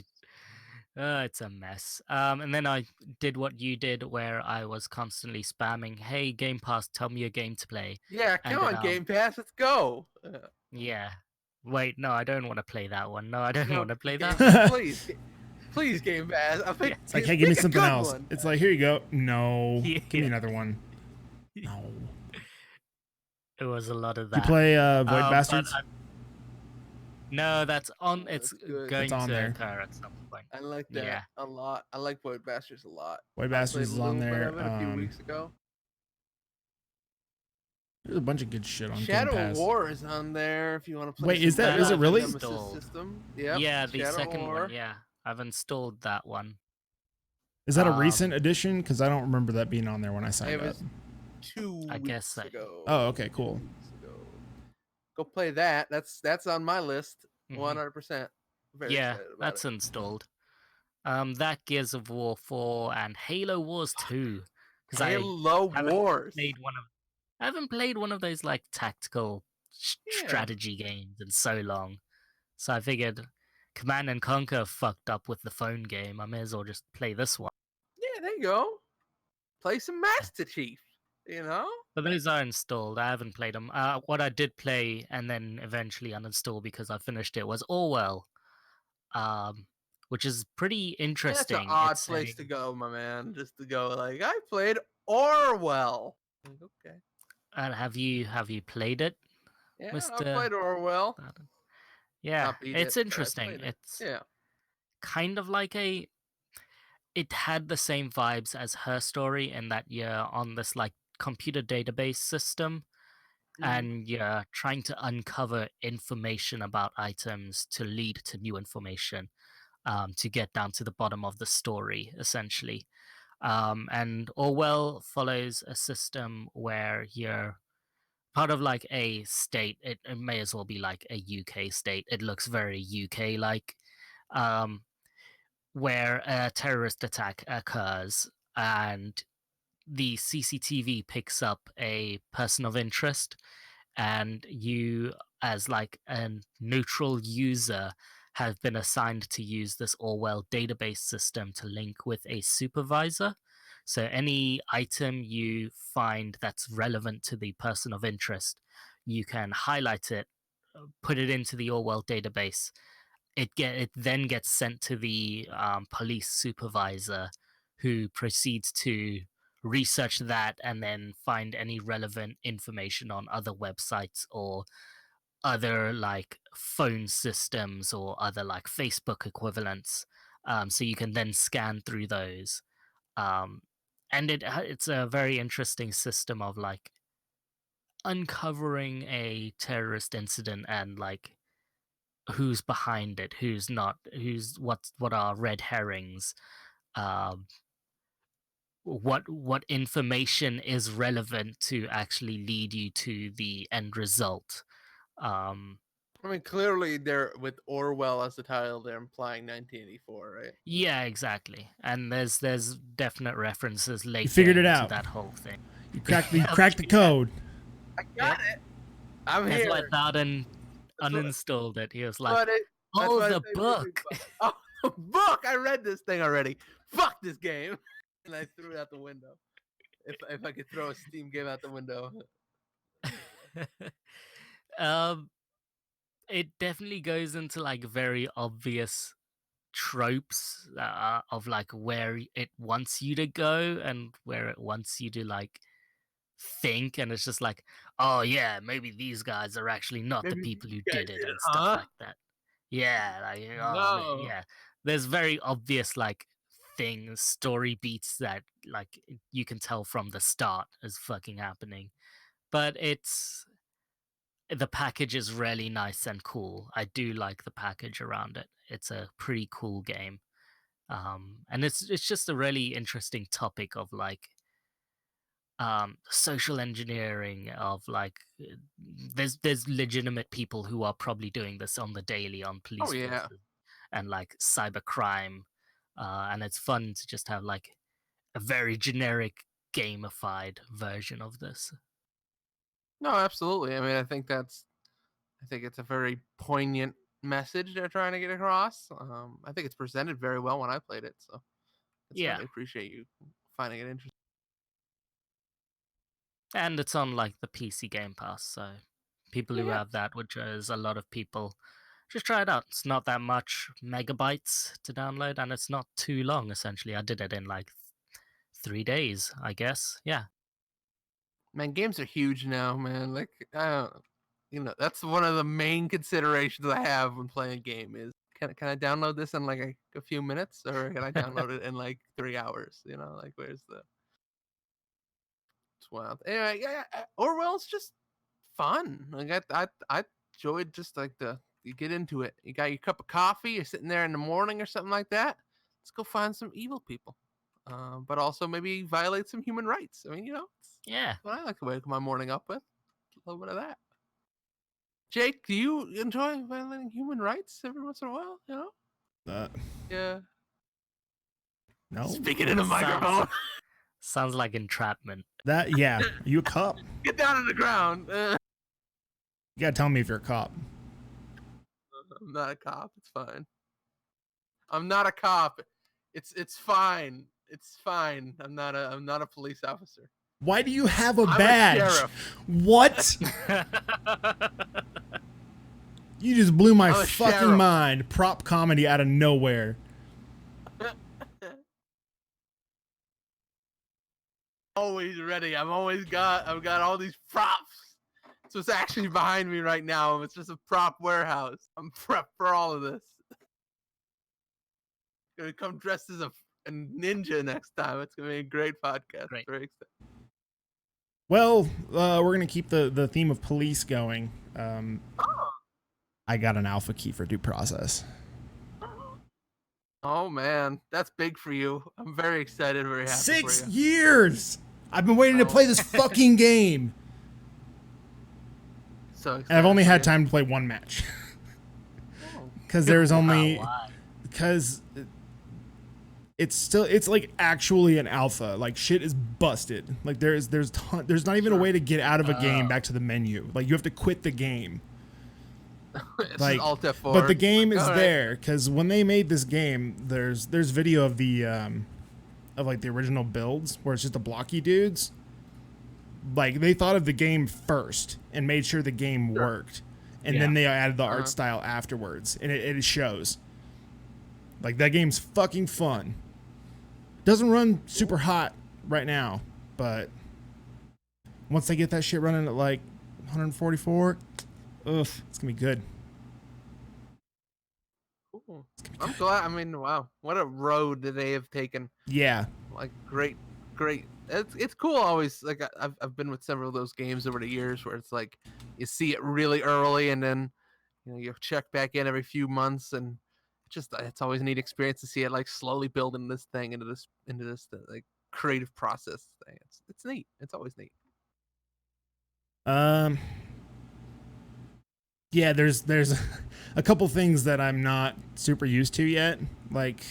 It's a mess. And then I did what you did, where I was constantly spamming, "Hey, Game Pass, tell me a game to play." Yeah, And come then, on, Game Pass, let's go. Yeah. Wait, no, I don't want to play that one. No, I don't No, want to play Game- that. please, Game Pass. I think It's like, hey, give me pick a something good else. one. It's like, here you go. No, Yeah. give me another one. No. It was a lot of Did you that. play Void But Bastards? no, that's on. Oh, It's that's good. going It's on to there. occur at some point. I like that Yeah. a lot. I like Void Bastards a lot. Void I Bastards played is on a little bit there. of it a few weeks ago. There's a bunch of good shit on Shadow Game Pass. War is on there if you want to play. Wait, is some that- is it Battle really? Nemesis Installed. System. Yep. Yeah, the Shadow second War. one. Yeah, I've installed that one. Is that a recent Um, edition? Because I don't remember that being on there when I signed It up. was 2 I weeks guess so. ago. Oh, okay, cool. 2 weeks ago. Go play that. That's on my list. Mhm. 100%. Very Yeah, excited about that's it. installed. That Gears of War 4 and Halo Wars 2. Because I Halo haven't Wars. I haven't played one of those like tactical Yeah. strategy games in so long. So I figured Command and Conquer fucked up with the phone game. I may as well just play this one. Yeah, there you go. Play some Master Chief. You know? But those are installed. I haven't played them. What I did play and then eventually uninstall because I finished it was Orwell, which is pretty That's interesting. an odd It's place a- to go, my man. Just to go like, I played Orwell. Like, okay. have you played it, Yeah, I Mr. played Orwell. Yeah, Not beat it's it, but I interesting. played it. It's Yeah. kind of like it had the same vibes as Her Story in that you're on this like computer database system Mhm. and you're trying to uncover information about items to lead to new information, to get down to the bottom of the story, essentially. And Orwell follows a system where you're part of like a state. It may as well be like a UK state. It looks very UK like, um, where a terrorist attack occurs and the CCTV picks up a person of interest, and you, as like a neutral user, have been assigned to use this Orwell database system to link with a supervisor. So any item you find that's relevant to the person of interest, you can highlight it, put it into the Orwell database. It then gets sent to the police supervisor, who proceeds to research that and then find any relevant information on other websites or other like phone systems or other like Facebook equivalents. So you can then scan through those. And it's a very interesting system of like uncovering a terrorist incident and like who's behind it, who's not, what are red herrings. Um, what information is relevant to actually lead you to the end result. Um, I mean, clearly they're with Orwell as the title. They're implying 1984, right? yeah, exactly. And there's definite references late figured it game to out. that whole thing. You cracked the Yeah, code. I got it. I'm That's here. why Bowden That's what- uninstalled it. He was that's like, what it- that's "Oh, what the I say book." Oh, the book! I read this thing already. Fuck this game, and I threw it out the window. If I could throw a Steam game out the window. um, it definitely goes into like very obvious tropes of like where it wants you to go and where it wants you to like think, and it's just like, oh yeah, maybe these guys are actually not the Maybe people who you guys did it did it, and stuff huh? like that. Yeah, like No. yeah. There's very obvious like things, story beats that like you can tell from the start is fucking happening. But the package is really nice and cool. I do like the package around it. It's a pretty cool game. And it's just a really interesting topic of like social engineering of like there's legitimate people who are probably doing this on the daily on Oh police yeah. forces and like cybercrime, and it's fun to just have like a very generic gamified version of this. No, absolutely. I mean, I think it's a very poignant message they're trying to get across. I think it's presented very well when I played it, so I Yeah, certainly appreciate you finding it interesting. and it's on like the PC Game Pass, so people who Yeah. have that, which is a lot of people, just try it out. It's not that much megabytes to download, and it's not too long. Essentially, I did it in like 3 days, I guess. Yeah, Man, games are huge now, man. Like, that's one of the main considerations I have when playing a game is can I download this in like a few minutes, or can I download it in like 3 hours? Like where's the it's wild. Anyway, yeah, Orwell's just fun. Like I enjoyed just like you get into it. You got your cup of coffee. You're sitting there in the morning or something like that. Let's go find some evil people, but also maybe violate some human rights. I mean, it's yeah. what I like to wake my morning up with. A little bit of that. Jake, do you enjoy violating human rights every once in a while? Uh, Yeah. no. Speaking in the microphone. Sounds like entrapment. Yeah. Are you a cop? Get down on the ground. You gotta tell me if you're a cop. I'm not a cop. It's fine. I'm not a cop. It's fine. It's fine. I'm not a police officer. Why do you have a I'm badge? a sheriff. What? You just blew my I'm a fucking sheriff. mind. Prop comedy out of nowhere. Always ready. I've got all these props. So it's actually behind me right now. It's just a prop warehouse. I'm prepped for all of this. Gonna come dressed as a ninja next time. It's gonna be a great podcast. Great. Very excited. Well, we're gonna keep the theme of police going. I got an alpha key for due process. Oh man, that's big for you. I'm very excited, very happy 6 for you. years. I've been waiting to play this fucking game, So excited and I've only for had you. time to play one match Oh. because there's only Why? because it's like actually an alpha. Like shit is busted. Like there's not even a way to get out of a game back to the menu. Like you have to quit the game. It's Like, Alt F4. but the game is All right. there because when they made this game, there's video of the of like the original builds where it's just the blocky dudes. Like they thought of the game first and made sure the game worked, and then they added the art style afterwards, and it shows. Like that game's fucking fun. Doesn't run super hot right now, but once they get that shit running at like 144, it's gonna be good. Cool. I'm glad. I mean, wow, what a road that they have taken. Yeah. Like great. It's cool. Always like I've been with several of those games over the years where it's like you see it really early and then you check back in every few months and it's always a neat experience to see it like slowly building this thing into this like creative process thing. It's neat. It's always neat. Yeah, there's a couple things that I'm not super used to yet. Like,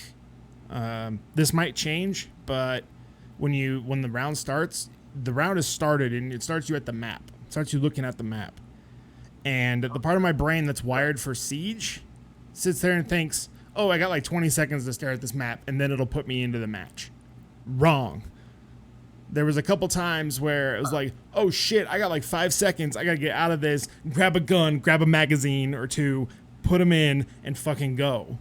this might change, but when the round starts, the round is started and it starts you at the map. It starts you looking at the map. And the part of my brain that's wired for Siege sits there and thinks, oh, I got like 20 seconds to stare at this map, and then it'll put me into the match. Wrong. There was a couple times where it was like, oh shit, I got like 5 seconds. I gotta get out of this, grab a gun, grab a magazine or two, put them in, and fucking go.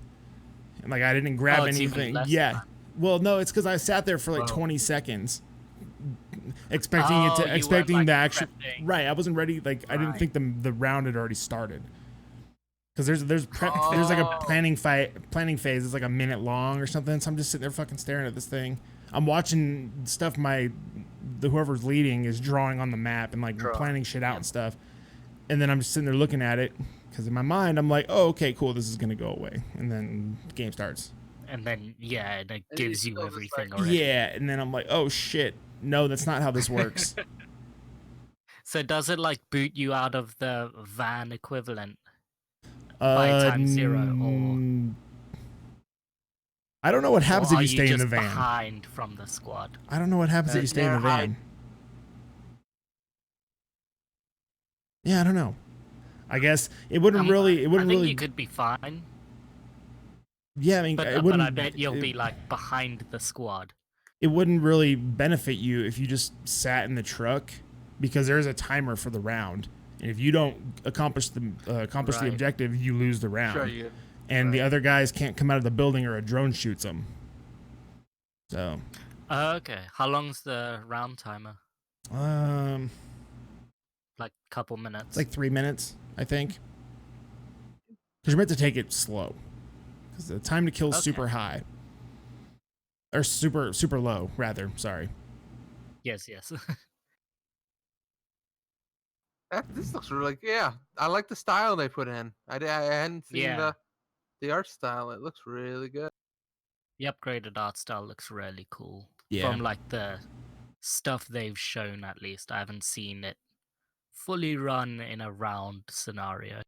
And like I didn't grab anything. Yeah. Time. Well, no, it's because I sat there for like 20 seconds. Expecting the actual right. I wasn't ready. Like I didn't think the round had already started. Because there's like a planning phase. It's like a minute long or something. So I'm just sitting there fucking staring at this thing. I'm watching stuff. Whoever's leading is drawing on the map and like planning shit out and stuff. And then I'm just sitting there looking at it because in my mind I'm like, oh okay, cool, this is gonna go away. And then the game starts. And then it gives you everything already. Yeah, and then I'm like, oh shit. No, that's not how this works. So does it like boot you out of the van equivalent by time 0? Or I don't know what happens if you stay in the van. Behind from the squad. I don't know what happens if you stay in the van. Yeah, I don't know. I guess it wouldn't really. I think you could be fine. Yeah, I mean, but I bet you'll be like behind the squad. It wouldn't really benefit you if you just sat in the truck, because there's a timer for the round, and if you don't accomplish the objective, you lose the round. Sure, and the other guys can't come out of the building or a drone shoots them. So. Okay. How long's the round timer? Like a couple minutes. It's like 3 minutes, I think. Because you're meant to take it slow. Because the time to kill is super high. Or super low, rather. Sorry. Yes. This looks really, I like the style they put in. I hadn't seen the art style. It looks really good. The upgraded art style looks really cool. Yeah. From like the stuff they've shown, at least. I haven't seen it fully run in a round scenario.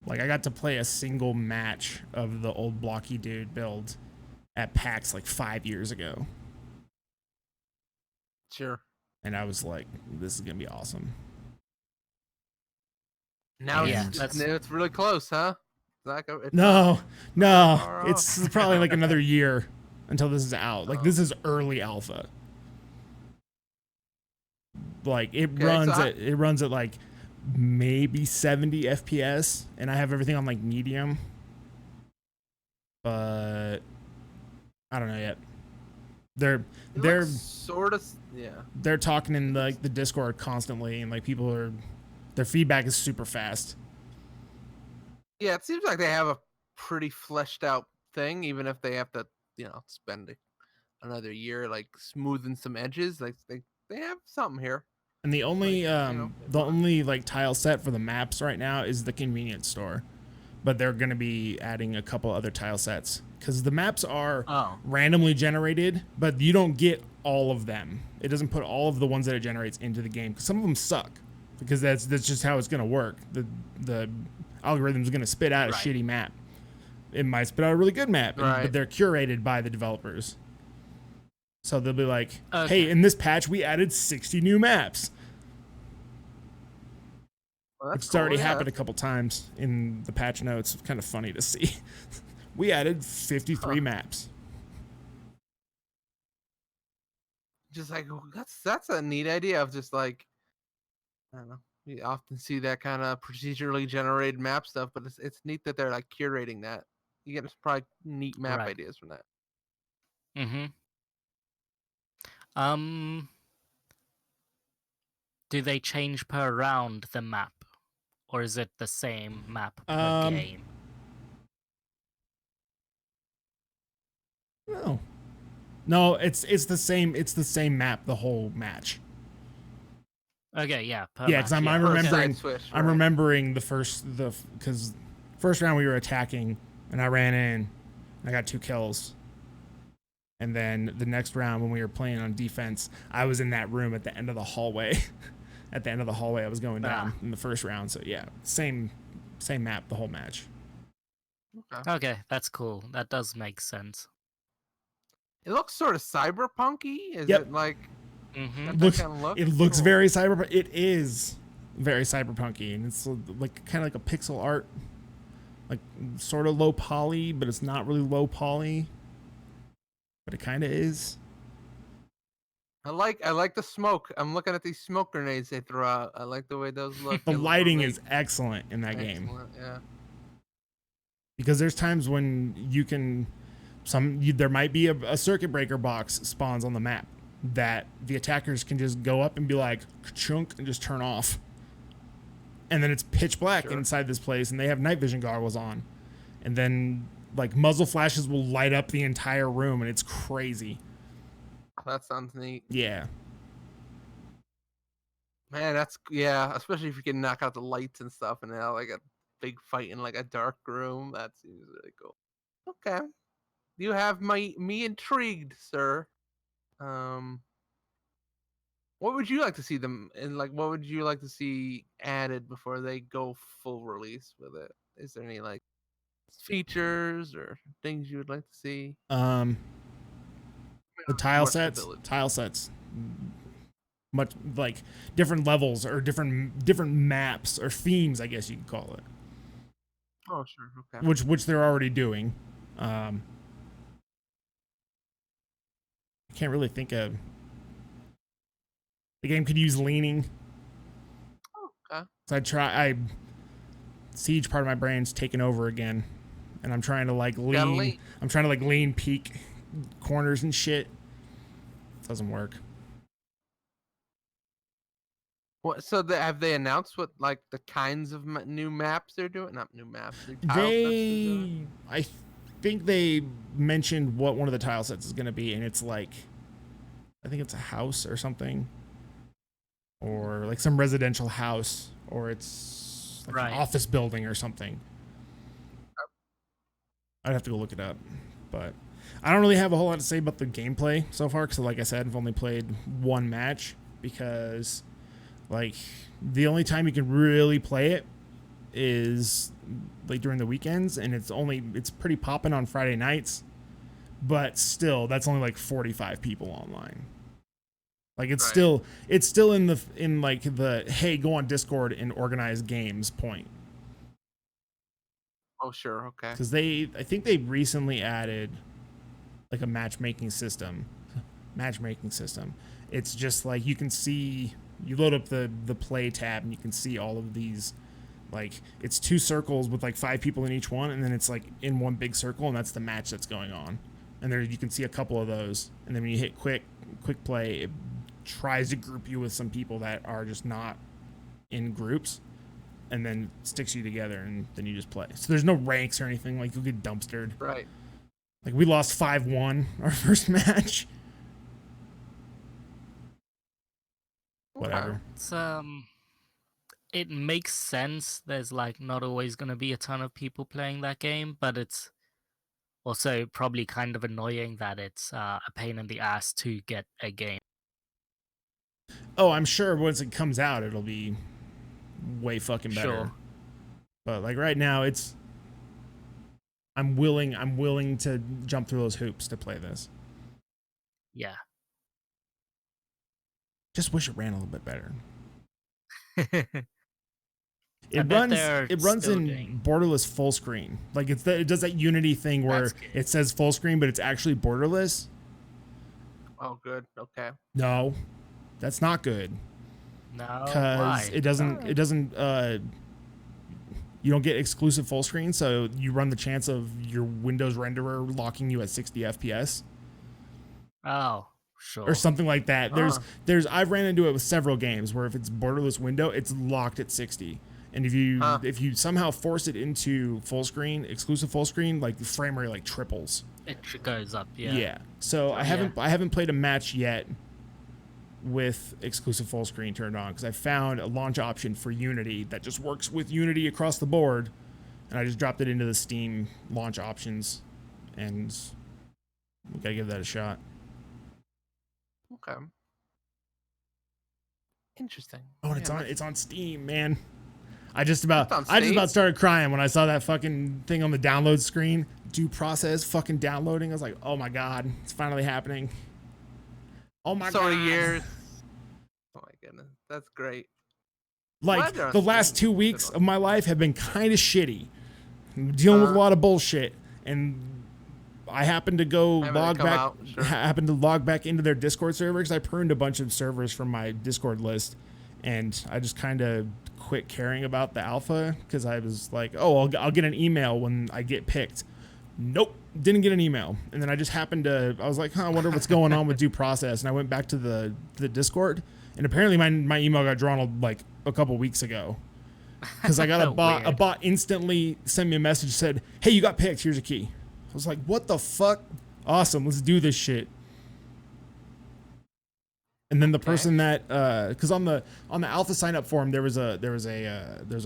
Like I got to play a single match of the old blocky dude build at PAX like 5 years ago. Sure. And I was like, this is gonna be awesome. Now it's really close, huh? No. It's probably like another year until this is out. Like this is early alpha. Like it runs at like maybe 70 FPS, and I have everything on like medium. But I don't know yet. They're sort of They're talking in the Discord constantly, and like their feedback is super fast. Yeah, it seems like they have a pretty fleshed out thing, even if they have to, spend another year like smoothing some edges. Like they have something here. And the only only like tile set for the maps right now is the convenience store, but they're gonna be adding a couple other tile sets because the maps are randomly generated, but you don't get all of them. It doesn't put all of the ones that it generates into the game because some of them suck. Because that's just how it's gonna work. The algorithm's gonna spit out a shitty map. It might spit out a really good map, but they're curated by the developers. So they'll be like, "Hey, in this patch we added 60 new maps." Well, it's already happened a couple times in the patch notes. It's kind of funny to see. We added 53 maps. Just like that's a neat idea of just like. I don't know. You often see that kind of procedurally generated map stuff, but it's neat that they're like curating that. You get probably neat map ideas from that. Do they change per round the map, or is it the same map per game? No, it's the same. It's the same map the whole match. Okay, yeah. Because I'm remembering because first round we were attacking and I ran in, and I got 2 kills, And then the next round when we were playing on defense, I was in that room at the end of the hallway. At the end of the hallway, I was going down in the first round. So yeah, same map the whole match. Okay, that's cool. That does make sense. It looks sort of cyberpunky. Is Yep. it like Mm-hmm. that kind of look? It looks Cool. very cyberpunk. It is very cyberpunky, and it's like kind of like a pixel art, like sort of low poly, but it's not really low poly. But it kind of is. I like the smoke. I'm looking at these smoke grenades they throw out. I like the way those look. The They look lighting really is excellent in that game. excellent, yeah. Because there's times when you can there might be a circuit breaker box spawns on the map that the attackers can just go up and be like chunk and just turn off, and then it's pitch black inside this place, and they have night vision goggles on, and then like muzzle flashes will light up the entire room, and it's crazy. That sounds neat. Yeah. Man, especially if you can knock out the lights and stuff and have like a big fight in like a dark room. That seems really cool. Okay. You have me intrigued, sir. What would you like to see them and like what would you like to see added before they go full release with it? Is there any like features or things you would like to see? The tile More sets, stability. much like different levels or different maps or themes, I guess you could call it. Oh, sure. Okay. Which they're already doing. I can't really think of. The game could use leaning. Okay. So Siege part of my brain's taken over again, and I'm trying to like lean. I'm trying to like lean peek corners and shit. Doesn't work. What? So have they announced what like the kinds of new maps they're doing? Not new maps. New tile sets they're doing? I think they mentioned what one of the tile sets is going to be, and it's like, I think it's a house or something, or like some residential house, or it's like an office building or something. I'd have to go look it up, but I don't really have a whole lot to say about the gameplay so far, because like I said, I've only played one match, because like the only time you can really play it is like during the weekends, and it's pretty popping on Friday nights, but still that's only like 45 people online. Like it's still in the hey, go on Discord and organize games point. Oh, sure. Okay. Because I think they recently added like a matchmaking system. It's just like you load up the play tab and you can see all of these, like it's 2 circles with like 5 people in each one, and then it's like in one big circle, and that's the match that's going on. And there you can see a couple of those, and then when you hit quick play, it tries to group you with some people that are just not in groups, and then sticks you together, and then you just play. So there's no ranks or anything. Like you'll get dumpstered. Right. Like we lost 5-1 our first match. Whatever. It's it makes sense. There's like not always going to be a ton of people playing that game, but it's also probably kind of annoying that it's a pain in the ass to get a game. Oh, I'm sure once it comes out, it'll be way fucking better. Sure. But like right now, I'm willing to jump through those hoops to play this. Yeah. Just wish it ran a little bit better. It runs in borderless full screen. Like it does that Unity thing where it says full screen, but it's actually borderless. Oh, good. Okay. No, that's not good. No, because it doesn't you don't get exclusive full screen, so you run the chance of your Windows renderer locking you at 60 FPS. Oh, sure. Or something like that. I've ran into it with several games where if it's borderless window, it's locked at 60. And if you somehow force it into full screen, exclusive full screen, like the frame rate like triples. It goes up, yeah. Yeah. So I haven't played a match yet with exclusive full screen turned on, because I found a launch option for Unity that just works with Unity across the board, and I just dropped it into the Steam launch options, and We gotta give that a shot. Okay. Interesting. Oh, and Man, it's on Steam, man. I just It's on Steam? about started crying when I saw that fucking thing on the download screen. Due process fucking downloading. I was like, oh my god, it's finally happening. Oh my so god. many years. Oh my goodness, that's great. Like Glad they're on the last Steam. 2 weeks of my life have been kind of shitty. I'm dealing with a lot of bullshit, and I happened to go happened to log back into their Discord server because I pruned a bunch of servers from my Discord list, and I just kind of quit caring about the alpha because I was like, oh, I'll get an email when I get picked. Nope, didn't get an email. And then I just happened to, I was like, I wonder what's going on with due process. And I went back to the Discord, and apparently my email got drawn like a couple weeks ago because I got a bot. A bot instantly sent me a message, said, hey, you got picked, here's a key. I was like, what the fuck? Awesome, let's do this shit. And then the person that, because on the alpha sign up form, there was a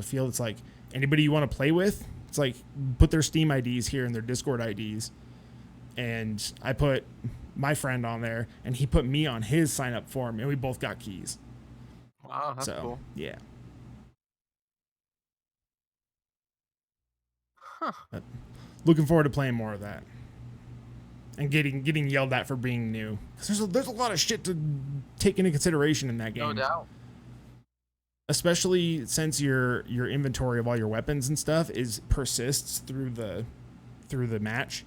field that's like, anybody you want to play with. It's like, put their Steam IDs here and their Discord IDs. And I put my friend on there, and he put me on his sign up form, and we both got keys. Wow, that's cool. Yeah. Huh. But looking forward to playing more of that. And getting yelled at for being new. Because there's a lot of shit to take into consideration in that game. No doubt. Especially since your inventory of all your weapons and stuff persists through the match.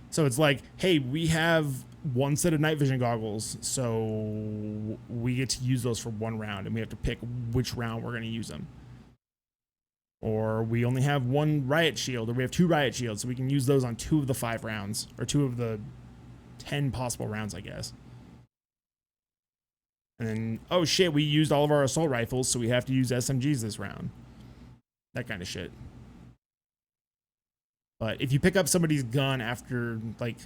So it's like, hey, we have one set of night vision goggles, so we get to use those for one round, and we have to pick which round we're going to use them. Or we only have one riot shield, or we have 2 riot shields, so we can use those on 2 of the 5 rounds, or 2 of the 10 possible rounds, I guess. And then, oh shit, we used all of our assault rifles, so we have to use SMGs this round. That kind of shit. But if you pick up somebody's gun after, like,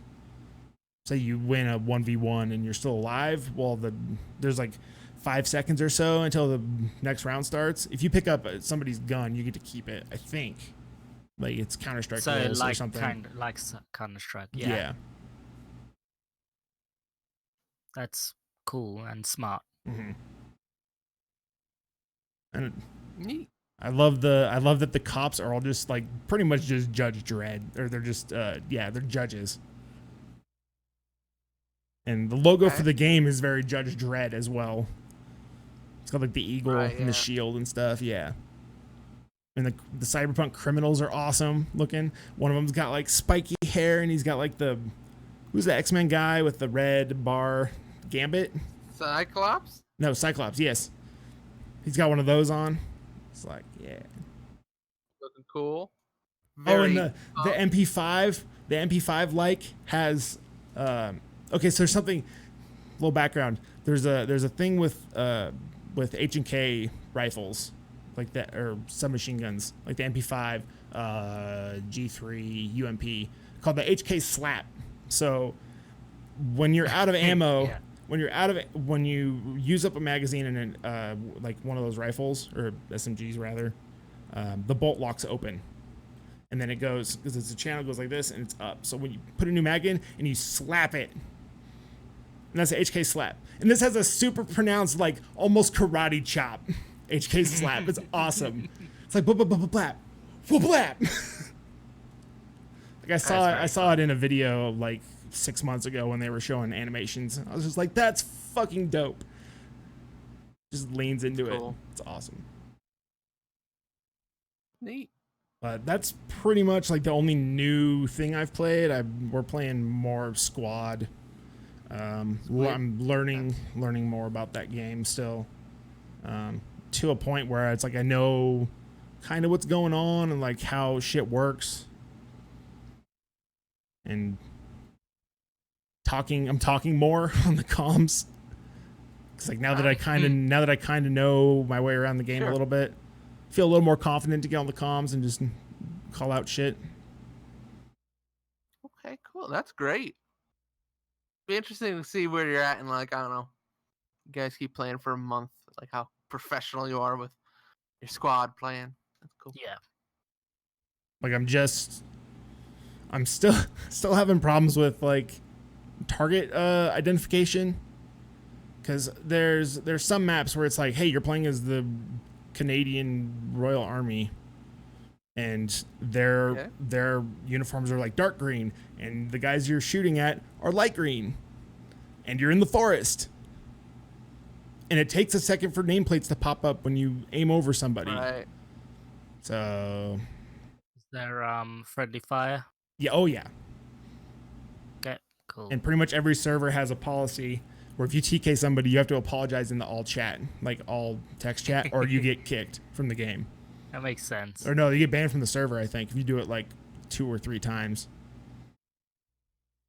say you win a 1v1 and you're still alive, well, there's like 5 seconds or so until the next round starts. If you pick up somebody's gun, you get to keep it, I think. Like, it's Counter-Strike rules or something. Kind of like Counter-Strike, Yeah. That's cool and smart. Mm-hmm. And Neat. I love that the cops are all just like pretty much just Judge Dredd, or they're just they're judges. And the logo for the game is very Judge Dredd as well. It's got like the eagle and the shield and stuff. Yeah. And the cyberpunk criminals are awesome looking. One of them's got like spiky hair, and he's got like who's the X-Men guy with the red bar? Gambit? Cyclops? No, Cyclops, yes. He's got one of those on. It's like, yeah. Looking cool. And the MP5, the MP5 has okay, so there's something, little background. There's a thing with H&K rifles like that, or submachine guns, like the MP5, G3, UMP, called the HK slap. So when you're out of ammo, when you use up a magazine in like one of those rifles, or SMGs rather, the bolt locks open, and then it goes, because it's a channel, goes like this and it's up. So when you put a new mag in and you slap it, and that's an HK slap. And this has a super pronounced, like almost karate chop. HK slap. It's awesome. It's like blap blap blap blap blap. Like I saw it in a video like 6 months ago when they were showing animations. I was just like, that's fucking dope. Just leans into it. It's awesome. Neat. But that's pretty much like the only new thing I've played. We're playing more Squad. I'm learning more about that game still. To a point where it's like I know kind of what's going on and like how shit works. And I'm talking more on the comms. Cause like now that I kind of know my way around the game a little bit, feel a little more confident to get on the comms and just call out shit. Okay, cool. That's great. Be interesting to see where you're at, and like, I don't know, you guys keep playing for a month, like how professional you are with your squad playing. That's cool. Yeah. Like I'm still having problems with like target identification, because there's some maps where it's like, hey, you're playing as the Canadian Royal Army, and their uniforms are like dark green, and the guys you're shooting at are light green, and you're in the forest, and it takes a second for nameplates to pop up when you aim over somebody. Right. So Is there friendly fire? yeah, oh yeah. Okay, cool. And pretty much every server has a policy where if you TK somebody, you have to apologize in the all chat, like all text chat, or you get kicked from the game. That makes sense. Or no, you get banned from the server, I think, if you do it like 2 or 3 times.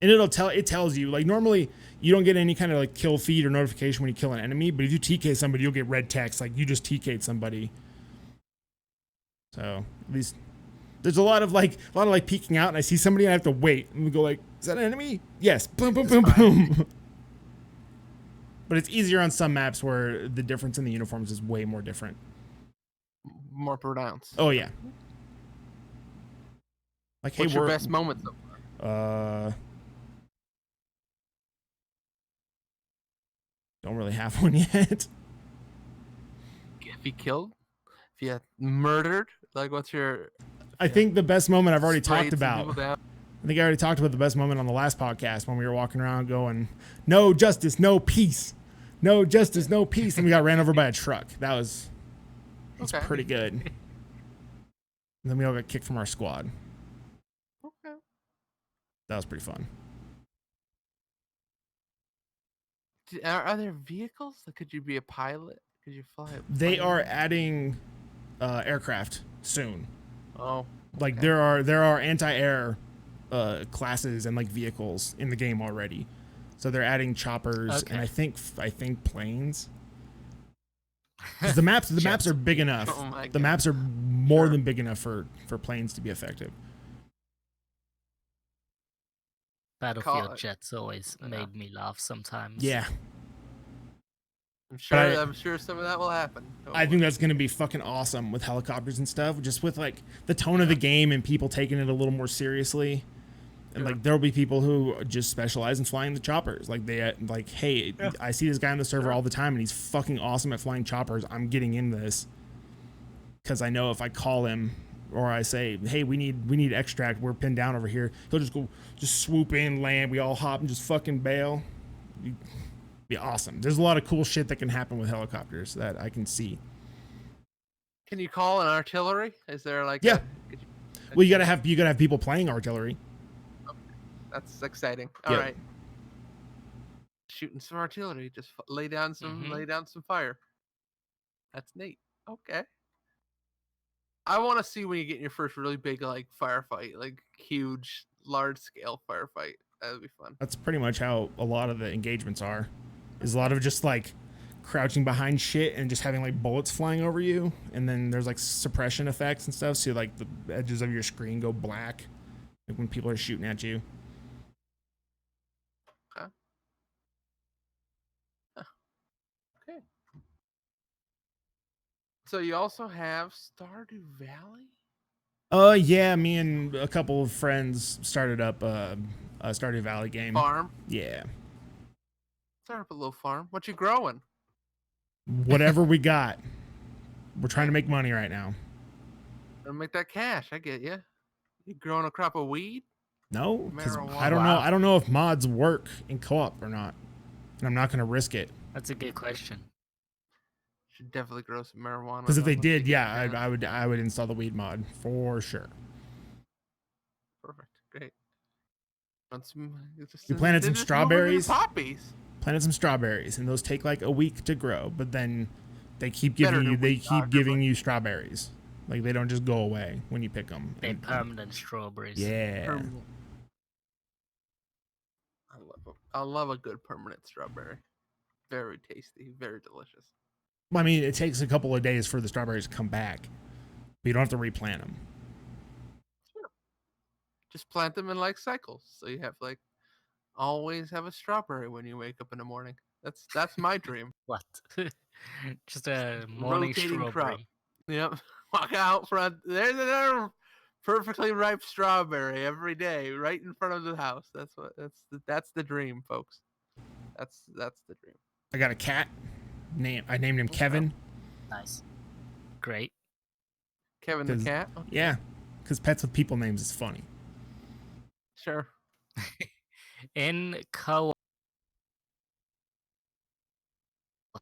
And it tells you, like, normally you don't get any kind of like kill feed or notification when you kill an enemy, but if you TK somebody, you'll get red text like you just TK'd somebody. So at least there's a lot of peeking out, and I see somebody and I have to wait and we go like, is that an enemy? Yes. Boom, boom, boom, boom. But it's easier on some maps where the difference in the uniforms is way more different. More pronounced. Oh yeah. Like, What's hey, your best moment so far? Don't really have one yet. If you killed? If you murdered? Like, what's your... I think the best moment I've already talked sprayed some about. people down? I think I already talked about the best moment on the last podcast when we were walking around going, no justice, no peace. No justice, no peace. And we got ran over by a truck. That's Okay. pretty good. And then we all got kicked from our squad. Okay. That was pretty fun. Are there vehicles? Like, could you be a pilot? Could you fly a They plane? are adding aircraft soon. Oh. Like okay. there are anti-air classes and like vehicles in the game already. So they're adding choppers and I think planes. 'Cause the maps are big enough. Oh my The God. maps are more than big enough for planes to be effective. Battlefield jets always made me laugh sometimes. Yeah. I'm sure some of that will happen. I think that's going to be fucking awesome with helicopters and stuff, just with like the tone of the game and people taking it a little more seriously. And like there'll be people who just specialize in flying the choppers. Like they like, hey, I see this guy on the server all the time and he's fucking awesome at flying choppers. I'm getting in this because I know if I call him or I say, hey, we need extract, we're pinned down over here, he'll just swoop in, land, we all hop and just fucking bail. Be awesome. There's a lot of cool shit that can happen with helicopters that I can see. Can you call an artillery? Is there like Well, you gotta have people playing artillery. That's exciting. All right. Shooting some artillery, just lay down some fire. That's neat. Okay. I want to see when you get in your first really big like firefight, like huge, large scale firefight. That would be fun. That's pretty much how a lot of the engagements are. Is a lot of just like crouching behind shit and just having like bullets flying over you, and then there's like suppression effects and stuff, so like the edges of your screen go black like when people are shooting at you. Okay. So you also have Stardew Valley? Yeah, me and a couple of friends started up a Stardew Valley game. Farm? Yeah. Start up a little farm. What you growing? Whatever we got. We're trying to make money right now. Gonna make that cash. I get you. You growing a crop of weed? No, because Marijuana. I don't know. I don't know if mods work in co-op or not, and I'm not gonna risk it. That's a good question. Should definitely grow some marijuana. Because if they once did, you yeah, get it. I would install the weed mod for sure. Perfect. Great. Want some, We planted some strawberries. Poppies. Planted some strawberries, and those take like a week to grow, but then they keep giving you strawberries. Like they don't just go away when you pick them. They're permanent strawberries. Yeah. Permanent. I love a good permanent strawberry. Very tasty, very delicious. I mean, it takes a couple of days for the strawberries to come back, but you don't have to replant them. Sure. Just plant them in like cycles, so you have like always have a strawberry when you wake up in the morning. That's my dream. What? Just a morning Rotating strawberry. crop. Yep. Walk out front. There's another perfectly ripe strawberry every day, right in front of the house. That's the dream, folks. That's the dream. I got a cat. I named him Kevin. Nice. Great. Kevin the cat. Okay. Yeah, because pets with people names is funny. Sure. In co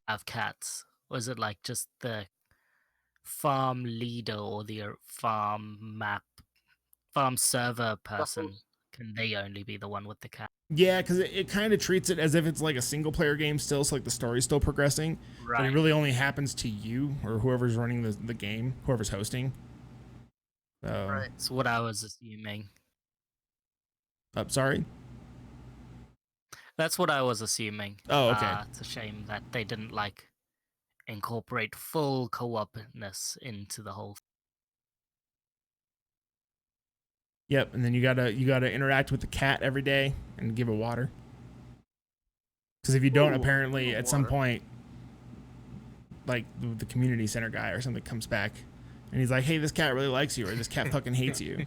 have cats? Was it like just the farm leader or the farm server person? Can they only be the one with the cat? Yeah, because it kind of treats it as if it's like a single player game still, so like the story's still progressing. Right. But it really only happens to you or whoever's running the game, whoever's hosting. Right. That's what I was assuming. Sorry? That's what I was assuming. Oh, okay. It's a shame that they didn't like incorporate full co-opness into the whole. Yep, and then you gotta interact with the cat every day and give it water. Because if you don't, apparently at some point, like the community center guy or something comes back, and he's like, "Hey, this cat really likes you," or "This cat fucking hates you,"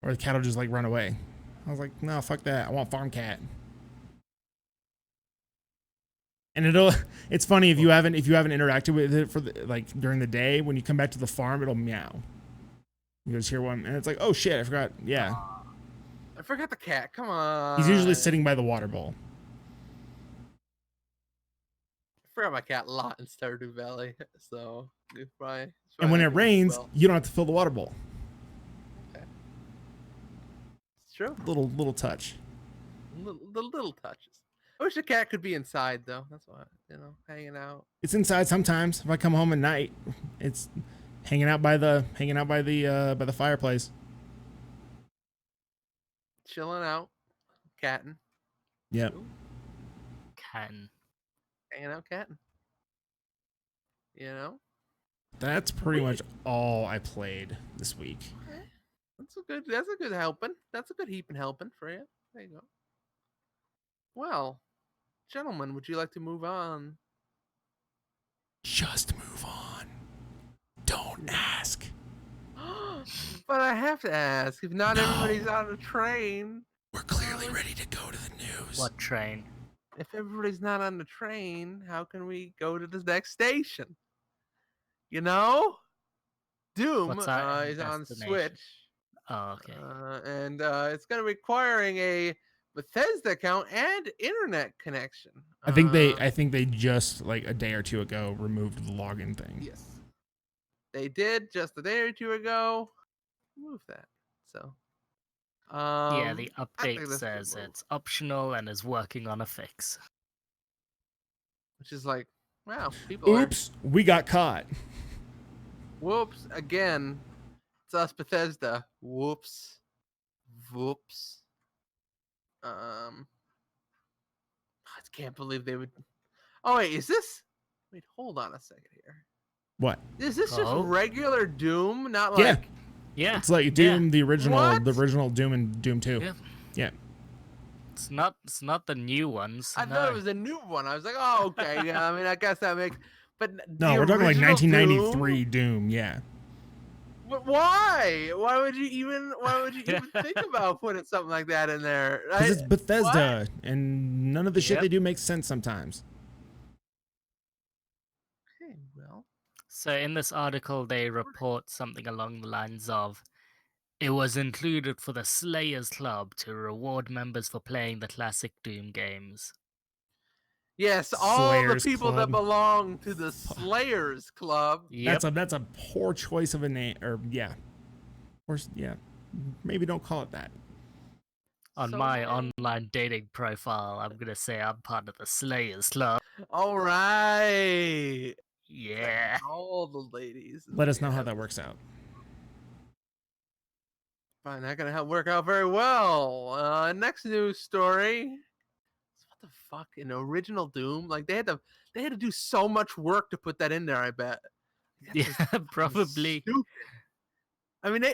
or the cat will just like run away. I was like, "No, fuck that. I want farm cat." And it's funny if you haven't interacted with it for like during the day, when you come back to the farm, it'll meow. You just hear one, and it's like, oh shit, I forgot. Yeah. I forgot the cat. Come on. He's usually sitting by the water bowl. I forgot my cat a lot in Stardew Valley, so it's probably And when it rains, you don't have to fill the water bowl. Okay. It's true. Little touch. Little touches. I wish the cat could be inside though. That's why, hanging out. It's inside sometimes. If I come home at night, it's hanging out by the fireplace. Chilling out. Catting. Yep. Catting. Hanging out catting. That's pretty much all I played this week. Okay. That's a good helping. That's a good heaping helping for you. There you go. Well, gentlemen, would you like to move on? Just move on. Don't ask. But I have to ask. If not everybody's on a train. We're clearly ready to go to the news. What train? If everybody's not on the train, how can we go to the next station? Doom What's our is on destination? Switch. Oh, okay. And it's going to be requiring a Bethesda account and internet connection. I think they just like a day or two ago removed the login thing. Yes. They did just a day or two ago. Move that. So Yeah, the update says it's optional and is working on a fix. Which is like, wow, people Oops, we got caught. Whoops, again. It's us, Bethesda. Whoops. I can't believe they would. Oh wait, is this? Wait, hold on a second here. What? Is this just regular Doom? Not like. Yeah. It's like Doom, the original, What? the original Doom and Doom 2. Yeah. Yeah. It's not the new ones. I thought it was a new one. I was like, oh, okay. Yeah, I mean, I guess that makes. But No, we're talking like 1993 Doom. Yeah. But why? Why would you even think about putting something like that in there? Because it's Bethesda, and none of the shit they do makes sense sometimes. Okay, well. So in this article, they report something along the lines of, it was included for the Slayers Club to reward members for playing the classic Doom games. Yes, all Slayers the people Club. that belong to the Slayers Club. Yep. That's a poor choice of a name, or maybe don't call it that. On my online dating profile, I'm gonna say I'm part of the Slayers Club. All right. Yeah. All the ladies. Let us know how that works out. Fine, not gonna work out very well. Next news story. What the fuck? An original Doom? Like they had to do so much work to put that in there. I bet. Yeah, probably. Stupid. I mean,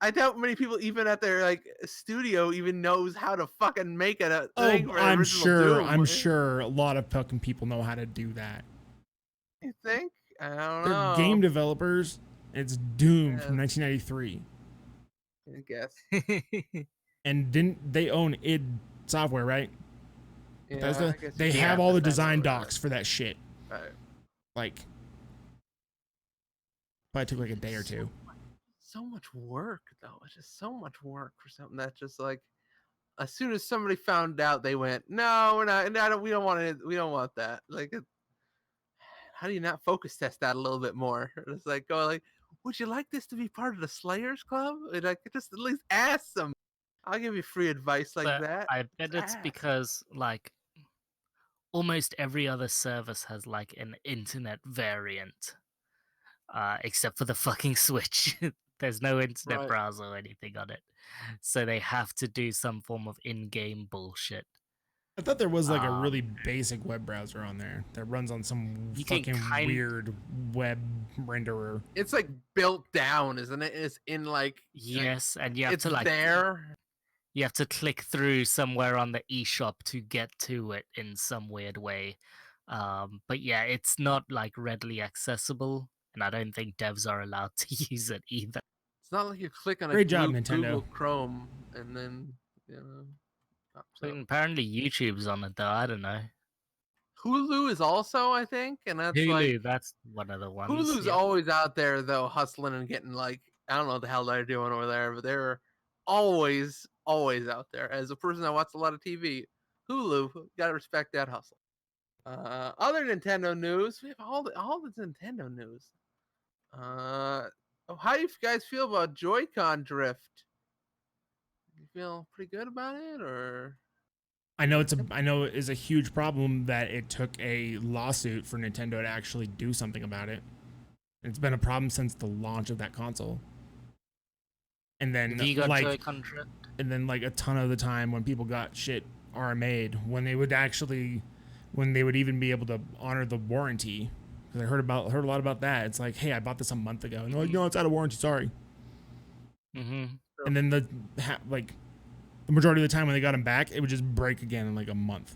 I doubt many people even at their studio even knows how to fucking make it a thing. For I'm sure. Doom. I'm sure a lot of fucking people know how to do that. You think? I don't They're know. game developers. It's Doom Yeah. from 1993. I guess. And didn't they own id Software, right? Yeah, Bethesda? I guess They you have can all the Bethesda design over there. docs for that shit. Right. Like, probably took like a day or two. So much work though. It's just so much work for something that's just like, as soon as somebody found out, they went, "No, we're not. No, we don't want it. We don't want that." Like, how do you not focus test that a little bit more? It's like, go like, "Would you like this to be part of the Slayers Club?" And like, just at least ask them. I'll give you free advice like But that. I bet Just it's ask. because like almost every other service has like an internet variant, except for the fucking Switch. There's no internet Right. browser or anything on it, so they have to do some form of in-game bullshit. I thought there was like a really Um, basic web browser on there that runs on some You can fucking kind- weird web renderer. It's like built down, isn't it? It's in like Yes, and you have it's to like there. you have to click through somewhere on the eShop to get to it in some weird way. But yeah, it's not like readily accessible, and I don't think devs are allowed to use it either. It's not like you click on a Great job, Nintendo. Google Chrome and then pops I up. mean, apparently YouTube's on it though. I don't know. Hulu is also, I think, and that's Hulu, like that's one of the ones. Hulu's yeah. always out there though, hustling and getting like, I don't know what the hell they're doing over there, but they're always out there. As a person that watches a lot of TV, Hulu, gotta respect that hustle. Other Nintendo news, we have all the Nintendo news. How do you guys feel about Joy-Con drift? You feel pretty good about it, or I know it is a huge problem that it took a lawsuit for Nintendo to actually do something about it. It's been a problem since the launch of that console. And then Have you got like Joy-Con drift? and then like a ton of the time when people got shit RMA'd, when they would even be able to honor the warranty. Because I heard a lot about that. It's like, hey, I bought this a month ago, and they're like, no, it's out of warranty, sorry. Mm-hmm. And then the majority of the time when they got them back, it would just break again in like a month.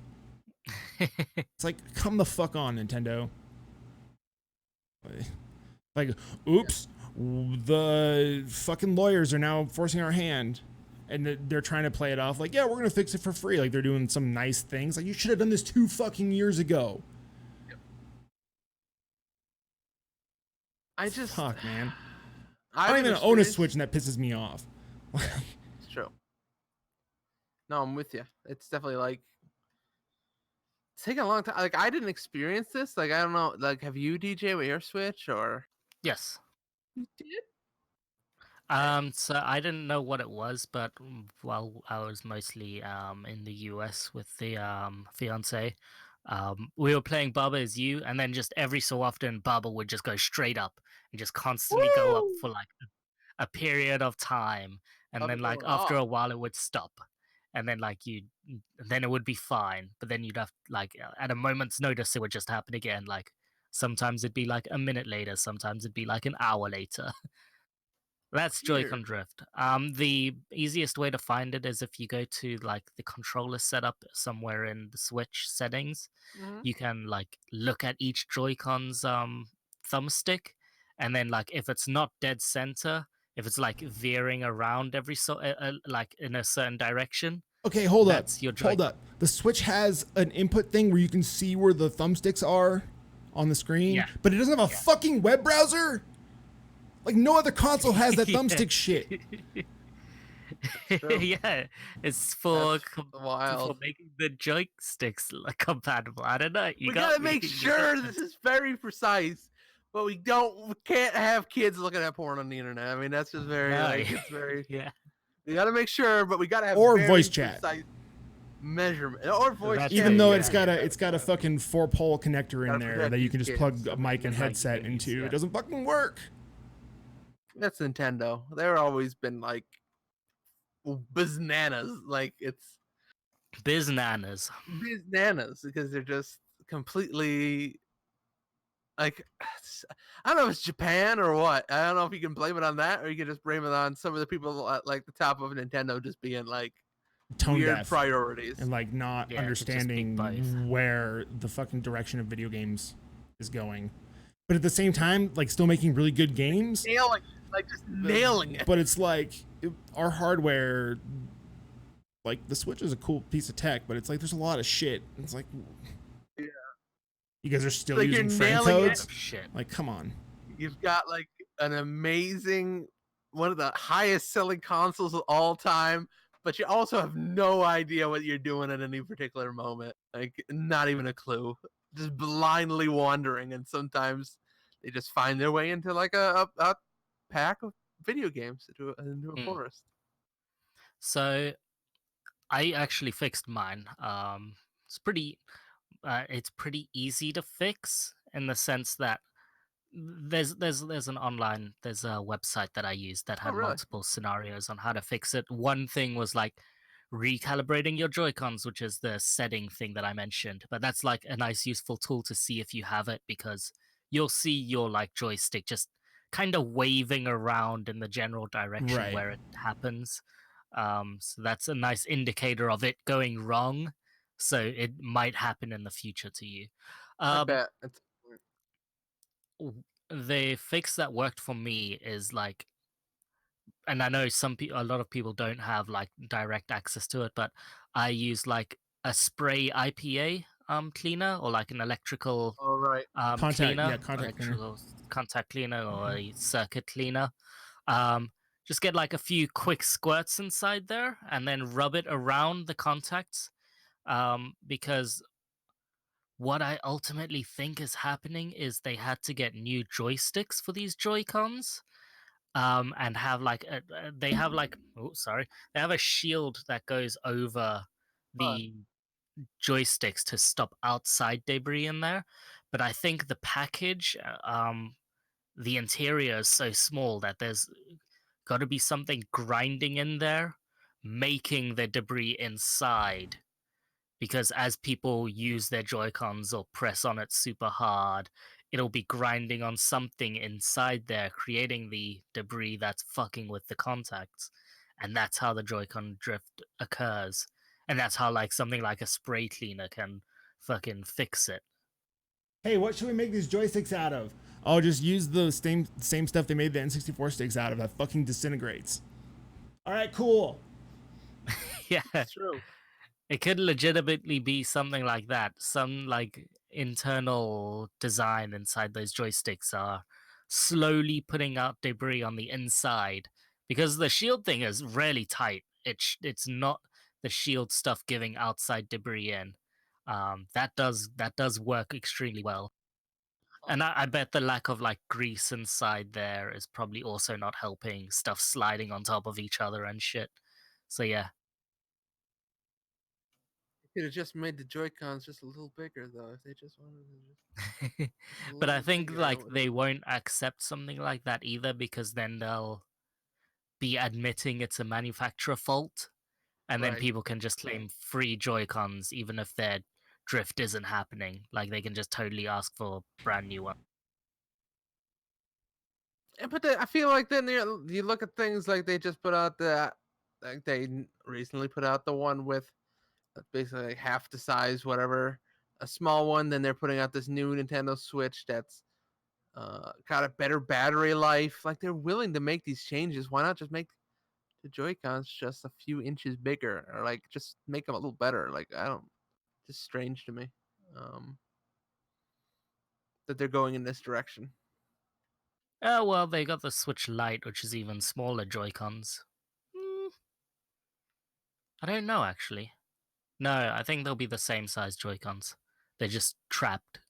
It's like, come the fuck on, Nintendo. Like, oops, the fucking lawyers are now forcing our hand. And they're trying to play it off like, yeah, we're going to fix it for free. Like, they're doing some nice things. Like, you should have done this 2 fucking years ago. I just Fuck, man. I I don't haven't even own a experienced- Switch, and that pisses me off. It's true. No, I'm with you. It's definitely like it's taking a long time. Like I didn't experience this. Like I don't know. Like have you DJ with your Switch or Yes. you did? So I didn't know what it was, but while I was mostly in the US with the fiance, we were playing Baba Is You, and then just every so often Baba would just go straight up and just constantly go up Woo! for like a period of time, and Of then it like going after off. a while it would stop, and then like then it would be fine, but then you'd have like at a moment's notice it would just happen again. Like sometimes it'd be like a minute later, sometimes it'd be like an hour later. That's Joy-Con Weird. drift. The easiest way to find it is if you go to like the controller setup somewhere in the Switch settings. Mhm. You can like look at each Joy-Con's thumbstick, and then like if it's not dead center, if it's like veering around every like in a certain direction. Okay, hold up. That's your Hold Joy-Con. up. The Switch has an input thing where you can see where the thumbsticks are on the screen, Yeah. but it doesn't have a fucking web browser? Like, no other console has that thumbstick shit. True. Yeah, it's for That's for wild. making the joysticks like, compatible. I don't know. We got gotta me. make You sure got this is very precise, but we can't have kids looking at porn on the internet. I mean, that's just very No. like it's very. Yeah. We gotta make sure, but we gotta have Or very voice chat. precise measurement or voice That's chat. Even though yeah, it's got a fucking 4-pole connector in Gotta there protect that you these can just kids. plug a mic and Like headset these, into. yeah. It doesn't fucking work. That's Nintendo. They're always been like bananas. Like it's Biznanas. bananas because they're just completely like I don't know if it's Japan or what. I don't know if you can blame it on that or you can just blame it on some of the people at like the top of Nintendo just being like Tone weird deaf. priorities. And like not Yeah, it could just be understanding both. where the fucking direction of video games is going. but at the same time, like still making really good games. Nailing it, like just nailing it. But it's like our hardware, like the Switch is a cool piece of tech, but it's like there's a lot of shit. It's like, Yeah. You guys are still Like, using you're friend nailing it. codes? Shit. Like, come on. You've got like an amazing, one of the highest selling consoles of all time, but you also have no idea what you're doing at any particular moment. Like, not even a clue. Just blindly wandering, and sometimes they just find their way into like a pack of video games into a forest. So I actually fixed mine. It's pretty easy to fix in the sense that there's a website that I used that Oh, had really? multiple scenarios on how to fix it. One thing was like recalibrating your Joy-Cons, which is the setting thing that I mentioned. But that's like a nice useful tool to see if you have it, because you'll see your like joystick just kind of waving around in the general direction Right. where it happens. So that's a nice indicator of it going wrong. So it might happen in the future to you. I bet. The fix that worked for me is like, and I know a lot of people don't have like direct access to it, but I use like a spray IPA cleaner, or like an electrical All right. Contact cleaner. electrical contact cleaner, or a circuit cleaner. Just get like a few quick squirts inside there and then rub it around the contacts, because what I ultimately think is happening is they had to get new joysticks for these Joy-Cons, and have like they have like, they have a shield that goes over the joysticks to stop outside debris in there. But I think the package, the interior is so small that there's got to be something grinding in there, making the debris inside, because as people use their Joy-Cons or press on it super hard, it'll be grinding on something inside there, creating the debris that's fucking with the contacts. And that's how the Joy-Con drift occurs. And that's how like something like a spray cleaner can fucking fix it. Hey, what should we make these joysticks out of? Oh, just use the same stuff they made the N64 sticks out of. That fucking disintegrates. All right, cool. Yeah. It's true. It could legitimately be something like that. Some like internal design inside those joysticks are slowly putting out debris on the inside, because the shield thing is really tight. It's not the shield stuff giving outside debris in. That does work extremely well. And I bet the lack of like grease inside there is probably also not helping, stuff sliding on top of each other and shit. So yeah. Could have just made the Joy-Cons just a little bigger, though, if they just wanted to just a But I little think bigger. like they won't accept something like that either, because then they'll be admitting it's a manufacturer fault, and then Right. people can just claim free Joy-Cons even if their drift isn't happening. Like they can just totally ask for a brand new one. But I feel like then you look at things like they just put out like they recently put out the one with basically like half the size, whatever, a small one. Then they're putting out this new Nintendo Switch that's got a better battery life. Like, they're willing to make these changes. Why not just make the Joy-Cons just a few inches bigger, or like just make them a little better? Like, I don't. Just strange to me that they're going in this direction. Oh well, they got the Switch Lite, which is even smaller Joy-Cons. I don't know actually. No, I think they'll be the same size Joy-Cons. They're just trapped.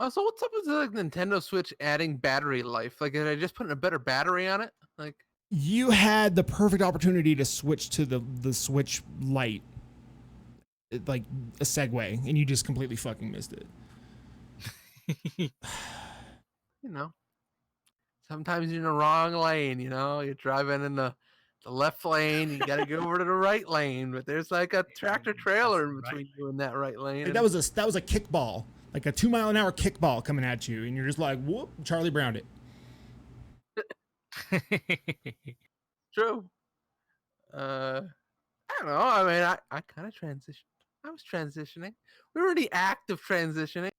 Oh, so what's up with the Nintendo Switch adding battery life? Like, are they just putting a better battery on it? Like, You had the perfect opportunity to switch to the Switch Lite, like a segue, and you just completely fucking missed it. you know, sometimes you're in the wrong lane. You're driving in the left lane. You got to go over to the right lane, but there's like a tractor trailer in between you and that right lane. Like that was a kickball, like a 2-mile-an-hour kickball coming at you, and you're just like, whoop, Charlie Browned it. True. I don't know. I mean, I kind of transitioned. I was transitioning. We were in the act of transitioning.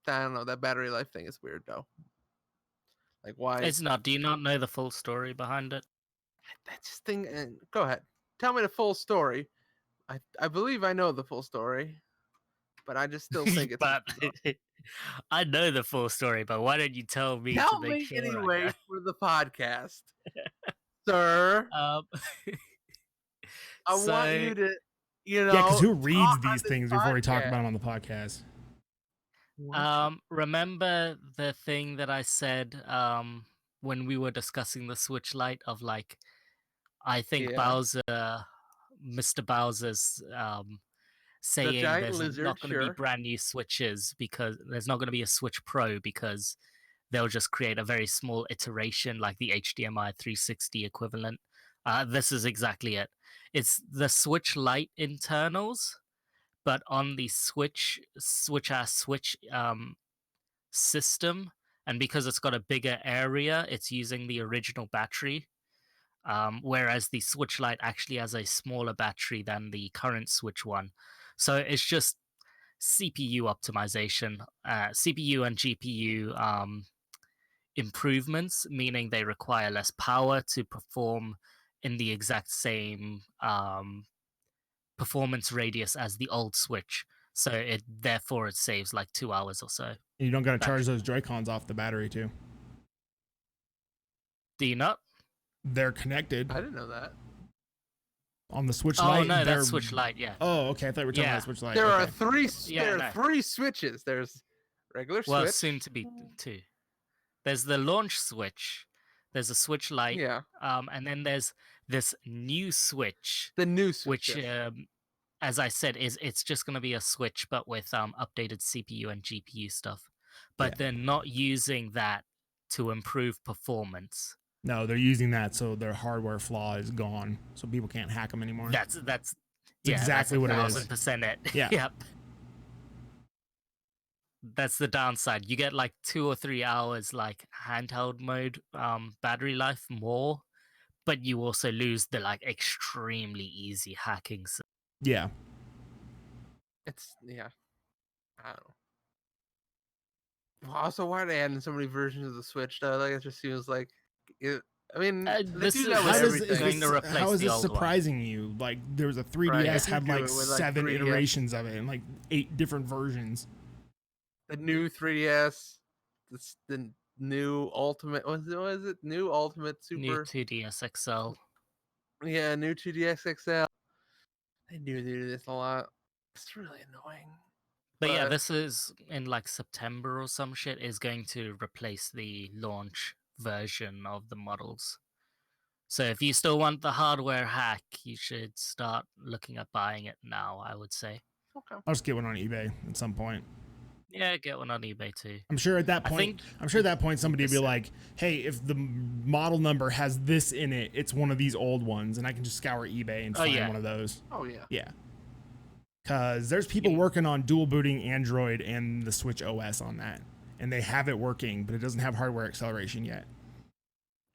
I don't know. That battery life thing is weird though. Like why? It's not. Do you not know the full story behind it? That's thing. Go ahead. Tell me the full story. I believe I know the full story, but I just still think it's. But I know the full story, but why don't you tell me to Tell make me sure anyway I know? for the podcast, sir. I want you to, Yeah, because who reads talk on these this things before we talk podcast. about them on the podcast? Remember the thing that I said when we were discussing the Switch Lite of like, I think Yeah. Mr. Bowser's saying giant there's lizard, not going to be sure. brand new Switches because there's not going to be a Switch Pro because they'll just create a very small iteration like the HDMI 360 equivalent. This is exactly it. It's the Switch Lite internals, but on the Switch system, and because it's got a bigger area, it's using the original battery. Whereas the Switch Lite actually has a smaller battery than the current Switch one. So it's just CPU optimization, CPU and GPU improvements, meaning they require less power to perform in the exact same performance radius as the old Switch. So therefore it saves like 2 hours or so. You don't got to charge those Joy-Cons off the battery too. Do you not? They're connected. I didn't know that. On the Switch Oh Lite. no, that's Switch Lite. Yeah. Oh, okay. I thought we were talking about Switch Lite. There are okay. three. Yeah, there no. are three switches. There's regular Well, Switch. soon to be 2. There's the launch Switch. There's a Switch Lite. Yeah. And then there's this new Switch. The new Switch. Which, as I said, it's just going to be a Switch, but with updated CPU and GPU stuff. But they're not using that to improve performance. No, they're using that so their hardware flaw is gone, so people can't hack them anymore. That's exactly what it is. 1000% it. Yeah. Yep. That's the downside. You get like 2 or 3 hours like handheld mode battery life more, but you also lose the like extremely easy hacking. Yeah. It's I don't know. Also, why are they adding so many versions of the Switch though? Like it just seems like it. I mean, they this do is that with how everything. going to replace how is the this old one. surprising you? Like there was a 3DS Right, had they do like it with, like, 7 3DS. iterations of it and like 8 different versions. The new 3DS, the new Ultimate. Was it new Ultimate Super? New 2DS XL. Yeah, new 2DS XL. They do this a lot. It's really annoying. But yeah, this is in like September or some shit is going to replace the launch version of the models. So if you still want the hardware hack, you should start looking at buying it now, I would say. Okay. I'll just get one on eBay at some point. Yeah, get one on eBay too. I'm sure at that point somebody would be like, "Hey, if the model number has this in it, it's one of these old ones," and I can just scour eBay and find one of those. Oh yeah. Yeah. Because there's people working on dual booting Android and the Switch OS on that, and they have it working, but it doesn't have hardware acceleration yet.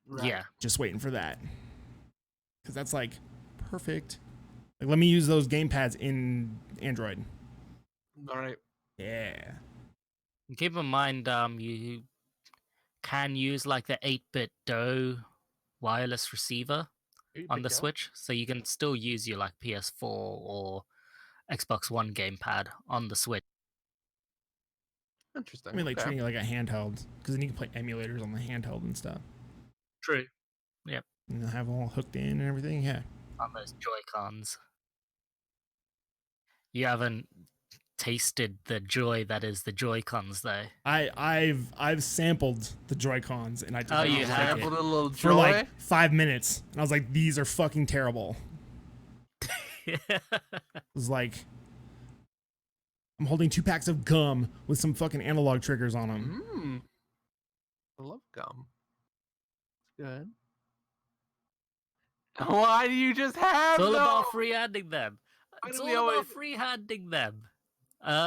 Right. Yeah. Just waiting for that. Because that's like perfect. Like, let me use those gamepads in Android. All right. Yeah. And keep in mind, you can use like the 8-bit DOE wireless receiver on the Switch, so you can still use your like PS4 or Xbox One gamepad on the Switch. Interesting. I mean, like treating it like a handheld, because then you can play emulators on the handheld and stuff. True. Yep. And have them all hooked in and everything. Yeah. On those Joy-Cons. You haven't tasted the joy that is the Joy-Cons, though. I've sampled the Joy-Cons, and I just you have sampled a little joy for like 5 minutes, and I was like, these are fucking terrible. It was like I'm holding 2 packs of gum with some fucking analog triggers on them. I love gum. It's good. Why do you just have It's all them? about free-handing them. Why It's do all we about always- free-handing them.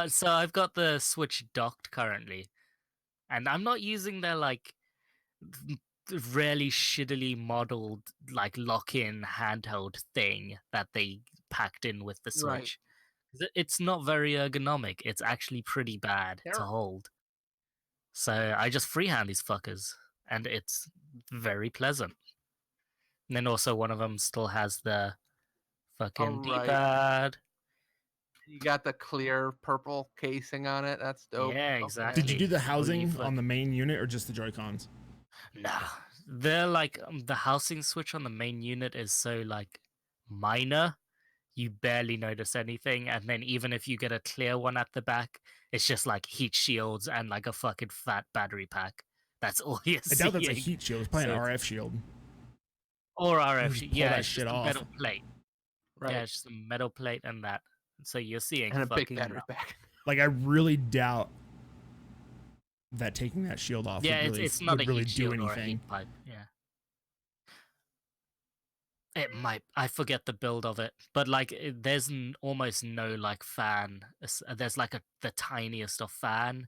So I've got the Switch docked currently, and I'm not using their like really shittily modeled like lock-in handheld thing that they packed in with the Switch. It's not very ergonomic. It's actually pretty bad to hold. So I just freehand these fuckers, and it's very pleasant. And then also one of them still has the fucking right. D-pad. You got the clear purple casing on it. That's dope. Yeah, Okay. exactly. Did you do the So housing you've, on like- the main unit or just the Joy-Cons? Nah, they're like the housing switch on the main unit is so like minor, you barely notice anything. And then even if you get a clear one at the back, it's just like heat shields and like a fucking fat battery pack. That's all you're I doubt that's a seeing. heat shield. It's probably So an it's- RF shield. Or You RF. just pull Yeah, that it's shit just a off. metal plate. Right. Yeah, it's just a metal plate and that. So you're seeing And a big fucking battery pack. Like, I really doubt that taking that shield off Yeah, would really, it's not would a really heat do shield or a anything. heat pipe. Yeah. It might. I forget the build of it, but like, there's almost no like fan. There's like the tiniest of fan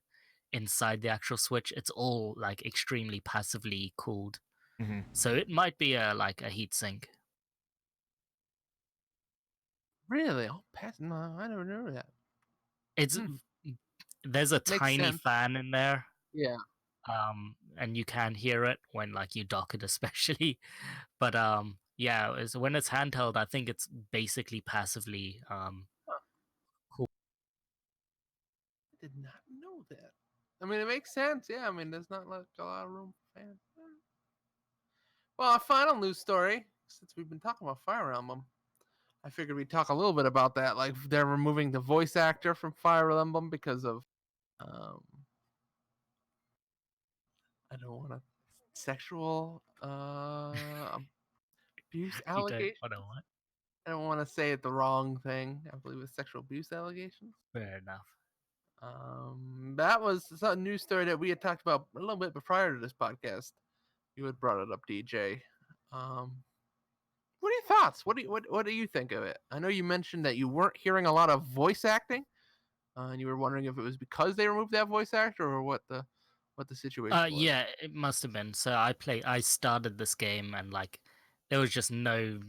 inside the actual switch. It's all like extremely passively cooled, Mhm. so it might be a like a heat sink. Really? Oh, no, I never knew that. It's there's a Makes tiny sense. fan in there, Yeah. and you can hear it when like you dock it, especially. But yeah, when it's handheld, I think it's basically passively cool. I did not know that. I mean, it makes sense. Yeah, I mean, there's not like a lot of room for fans. Well, a final news story, since we've been talking about Fire Emblem, I figured we'd talk a little bit about that. Like, they're removing the voice actor from Fire Emblem because of, I don't want to, sexual abuse You don't allegations. want to what? I don't want to say it the wrong thing. I believe it's sexual abuse allegations. Fair enough. That was a news story that we had talked about a little bit prior to this podcast. You had brought it up, DJ. What are your thoughts? What do you think of it? I know you mentioned that you weren't hearing a lot of voice acting, and you were wondering if it was because they removed that voice actor or what the situation was. Yeah, it must have been. So I started this game and like there was just no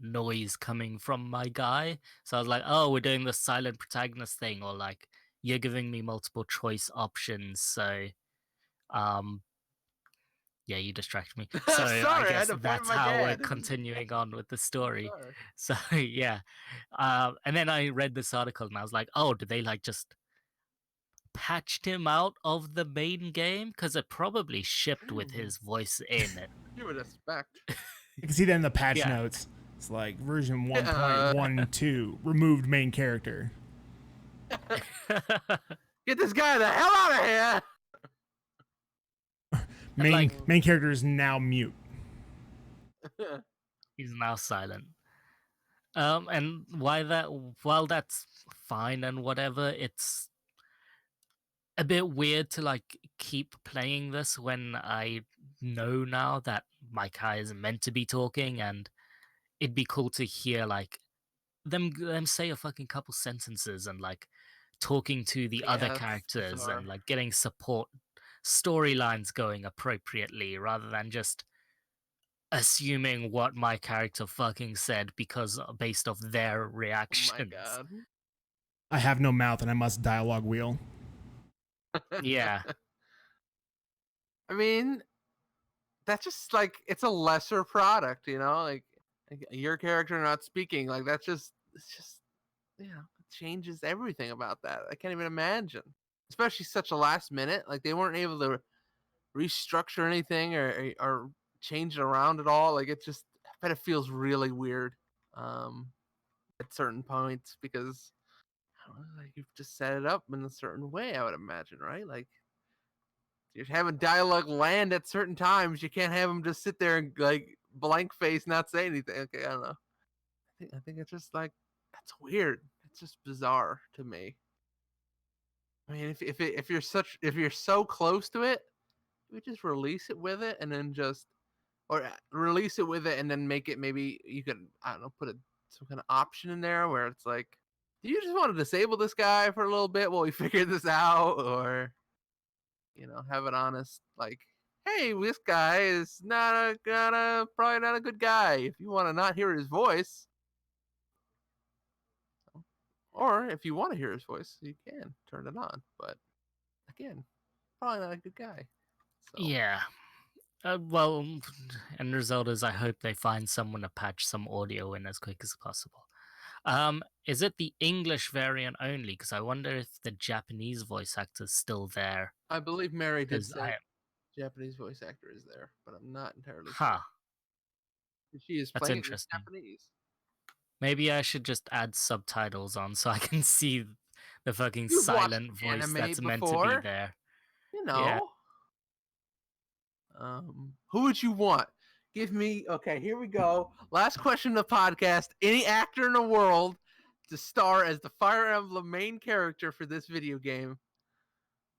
noise coming from my guy. So I was like, oh, we're doing the silent protagonist thing, or like you're giving me multiple choice options. So um yeah, you distracted me. So Sorry, I I had guess to point that's my how we're dad. continuing on with the story. Sorry. So yeah. And then I read this article and I was like, oh, did they like just patched him out of the main game? Because it probably shipped with his voice in it. You would expect. You can see that in the patch Yeah. notes. It's like version 1.12 removed main character. Get this guy the hell out of here! Main character is now mute. He's now silent. And while that's fine and whatever, it's a bit weird to like keep playing this when I know now that my Kai is meant to be talking, and it'd be cool to hear like them say a fucking couple sentences and like talking to the other that's characters bizarre. and like getting support storylines going appropriately rather than just assuming what my character fucking said because based off their Oh reactions. my god. I have no mouth and I must dialogue wheel. Yeah. I mean, that's just like it's a lesser product, you know, like your character not speaking, like it's just you know, it changes everything about that. I can't even imagine, especially such a last minute. Like they weren't able to restructure anything or change it around at all. Like it just, I bet it feels really weird at certain points because I don't know, like you've just set it up in a certain way. I would imagine, right? Like you're having dialogue land at certain times. You can't have them just sit there and like blank face, not say anything. Okay, I don't know. I think it's just like that's weird. It's just bizarre to me. I mean, if you're so close to it, we just release it with it and then just or release it with it and then make it maybe you could I don't know put some kind of option in there where it's like, do you just want to disable this guy for a little bit while we figure this out, or you know have it honest like, hey, this guy is probably not a good guy. If you want to not hear his voice, or if you want to hear his voice, you can turn it on. But again, probably not a good guy. So. Yeah. Well, end result is I hope they find someone to patch some audio in as quick as possible. Is it the English variant only? Because I wonder if the Japanese voice actor's still there. I believe Mary did 'Cause say Japanese voice actor is there, but I'm not entirely Huh, sure. She is that's playing it in interesting. Japanese. Maybe I should just add subtitles on so I can see the fucking You've watched silent voice anime that's meant to be before, there. you Yeah. know. Who would you want? Give me. Okay, here we go. Last question of the podcast. Any actor in the world to star as the Fire Emblem main character for this video game?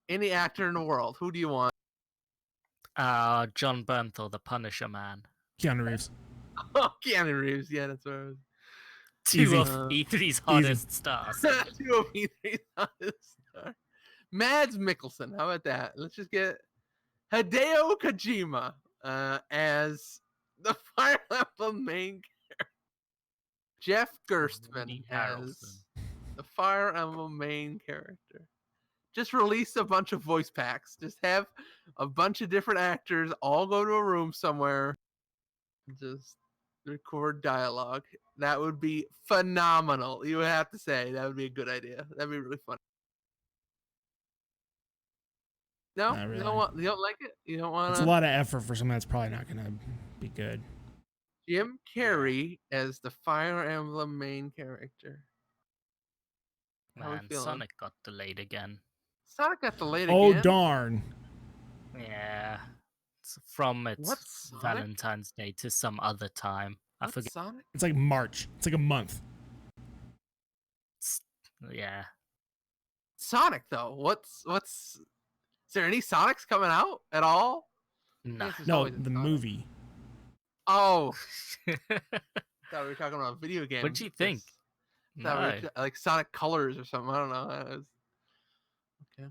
Any actor in the world. Who do you want? John Bernthal, the Punisher Man. Keanu Reeves. Oh, Keanu Reeves. Yeah, that's what I was. Two Easy. of E3's hottest stars. Two of E3's hottest stars. Mads Mikkelsen. How about that? Let's just get Hideo Kojima as the Fire Emblem main character. Jeff Gerstmann Woody as Harrelson. the Fire Emblem main character. Just release a bunch of voice packs. Just have a bunch of different actors all go to a room somewhere. Just record dialogue. That would be phenomenal. You would have to say that would be a good idea. That'd be really fun. No, Not you really. don't want. You don't like it. You don't want. It's a lot of effort for something that's probably not gonna be good. Jim Carrey as the Fire Emblem main character. How we Man, feeling? Sonic got delayed again. Sonic got delayed Oh again. darn! Yeah. It's from its What Sonic? Valentine's Day to some other time. I What forget. Sonic? It's like March. It's like a month. Yeah. Sonic though. What's? Is there any Sonics coming out at all? No. Yes, there's No, always a the Sonic. movie. Oh, thought we were talking about video games. What'd you think? Thought we No. were like Sonic Colors or something. I don't know. Okay.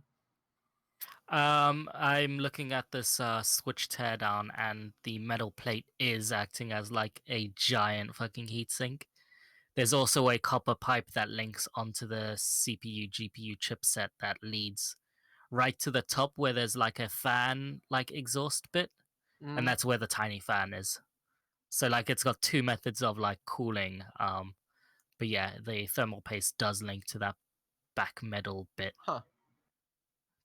I'm looking at this Switch teardown, and the metal plate is acting as like a giant fucking heatsink. There's also a copper pipe that links onto the CPU GPU chipset that leads right to the top where there's like a fan like exhaust bit, and that's where the tiny fan is. So like it's got two methods of like cooling. But yeah, the thermal paste does link to that back metal bit Huh.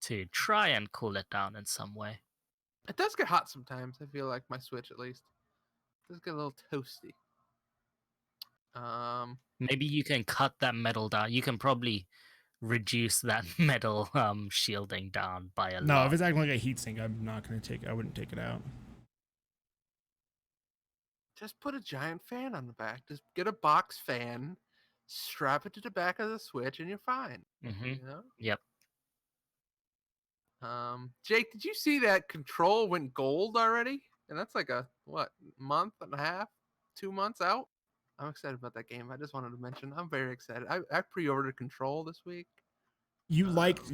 to try and cool it down in some way. It does get hot sometimes. I feel like my Switch at least. It does get a little toasty. Maybe you can cut that metal down. You can probably reduce that metal shielding down by a No, lot. if it's acting like a heatsink, I'm not gonna take. I wouldn't take it out. just put a giant fan on the back. Just get a box fan, strap it to the back of the Switch, and you're fine. Mm-hmm. You know? Yep. Jake, did you see that Control went gold already? And that's like a month and a half, 2 months out. I'm excited about that game. I just wanted to mention I'm very excited. I pre-ordered Control this week. You liked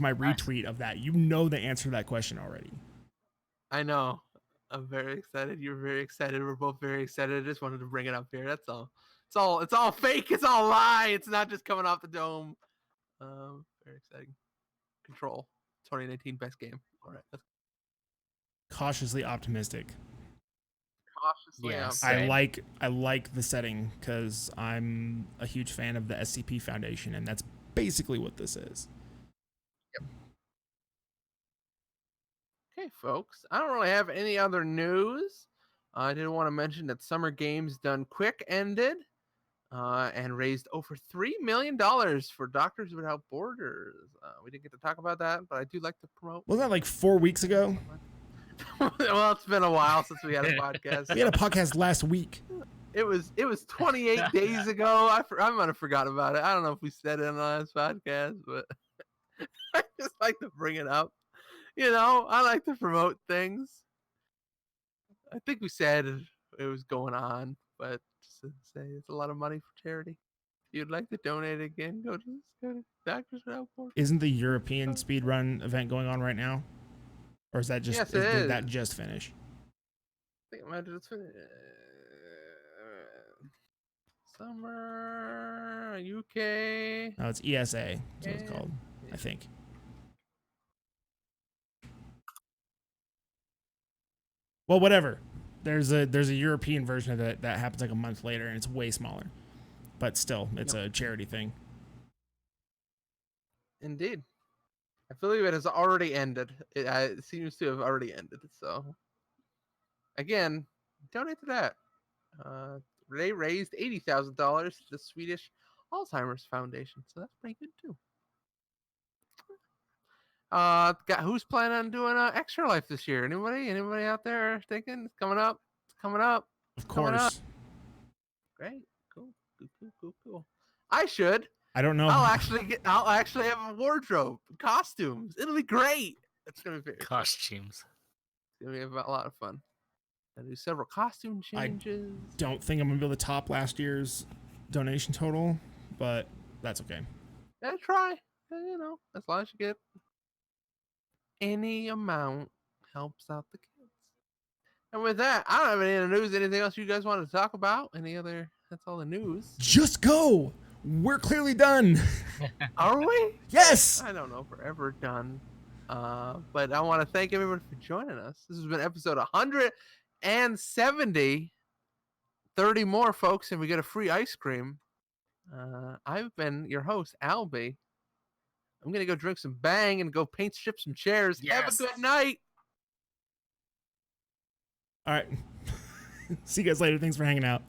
my retweet of that. You know the answer to that question already. I know. I'm very excited. You're very excited. We're both very excited. I just wanted to bring it up here. That's all. It's all fake. It's all lie. It's not just coming off the dome. Very exciting. Control 2019 best game. All right. Let's Cautiously optimistic. cautiously. Yeah, up. same. I like the setting because I'm a huge fan of the SCP Foundation, and that's basically what this is. Okay, folks. I don't really have any other news. I did want to mention that Summer Games Done Quick ended and raised over $3 million for Doctors Without Borders. We didn't get to talk about that, but I do like to promote. Wasn't that like 4 weeks ago? Well, it's been a while since we had a podcast. We had a podcast last week. It was 28 days ago. I might have forgotten about it. I don't know if we said it in the last podcast, but I just like to bring it up. You know, I like to promote things. I think we said it was going on, but just to say it's a lot of money for charity. If you'd like to donate again, go to Doctors Without Borders. Isn't the European speedrun event going on right now? Or is that just Yes, it did is. that just finish? I think it might just finish. Summer UK. No, it's ESA. That's what it's called. I think. Well, whatever. There's a European version of that that happens like a month later, and it's way smaller. But still, it's a charity thing. Indeed. I believe it has already ended. It seems to have already ended. So, again, donate to that. They raised $80,000 to the Swedish Alzheimer's Foundation, so that's pretty good too. Who's planning on doing Extra Life this year? Anybody out there thinking it's coming up? It's coming up. Of Coming up. course. Great, cool. I should. I don't know. I'll actually have a wardrobe, costumes. It'll be great. It's gonna be very Costumes. It's gonna be a lot of fun. I do several costume changes. Don't think I'm gonna be able to top last year's donation total, but that's okay. Yeah, try. You know, as long as you get any amount helps out the kids. And with that, I don't have any other news. Anything else you guys want to talk about? That's all the news. Just go. We're clearly done. Are we? Yes. I don't know if we're ever done. But I want to thank everyone for joining us. This has been episode 170. 30 more, folks, and we get a free ice cream. I've been your host, Albie. I'm going to go drink some Bang and go paint strip some chairs. Yes. Have a good night. All right. See you guys later. Thanks for hanging out.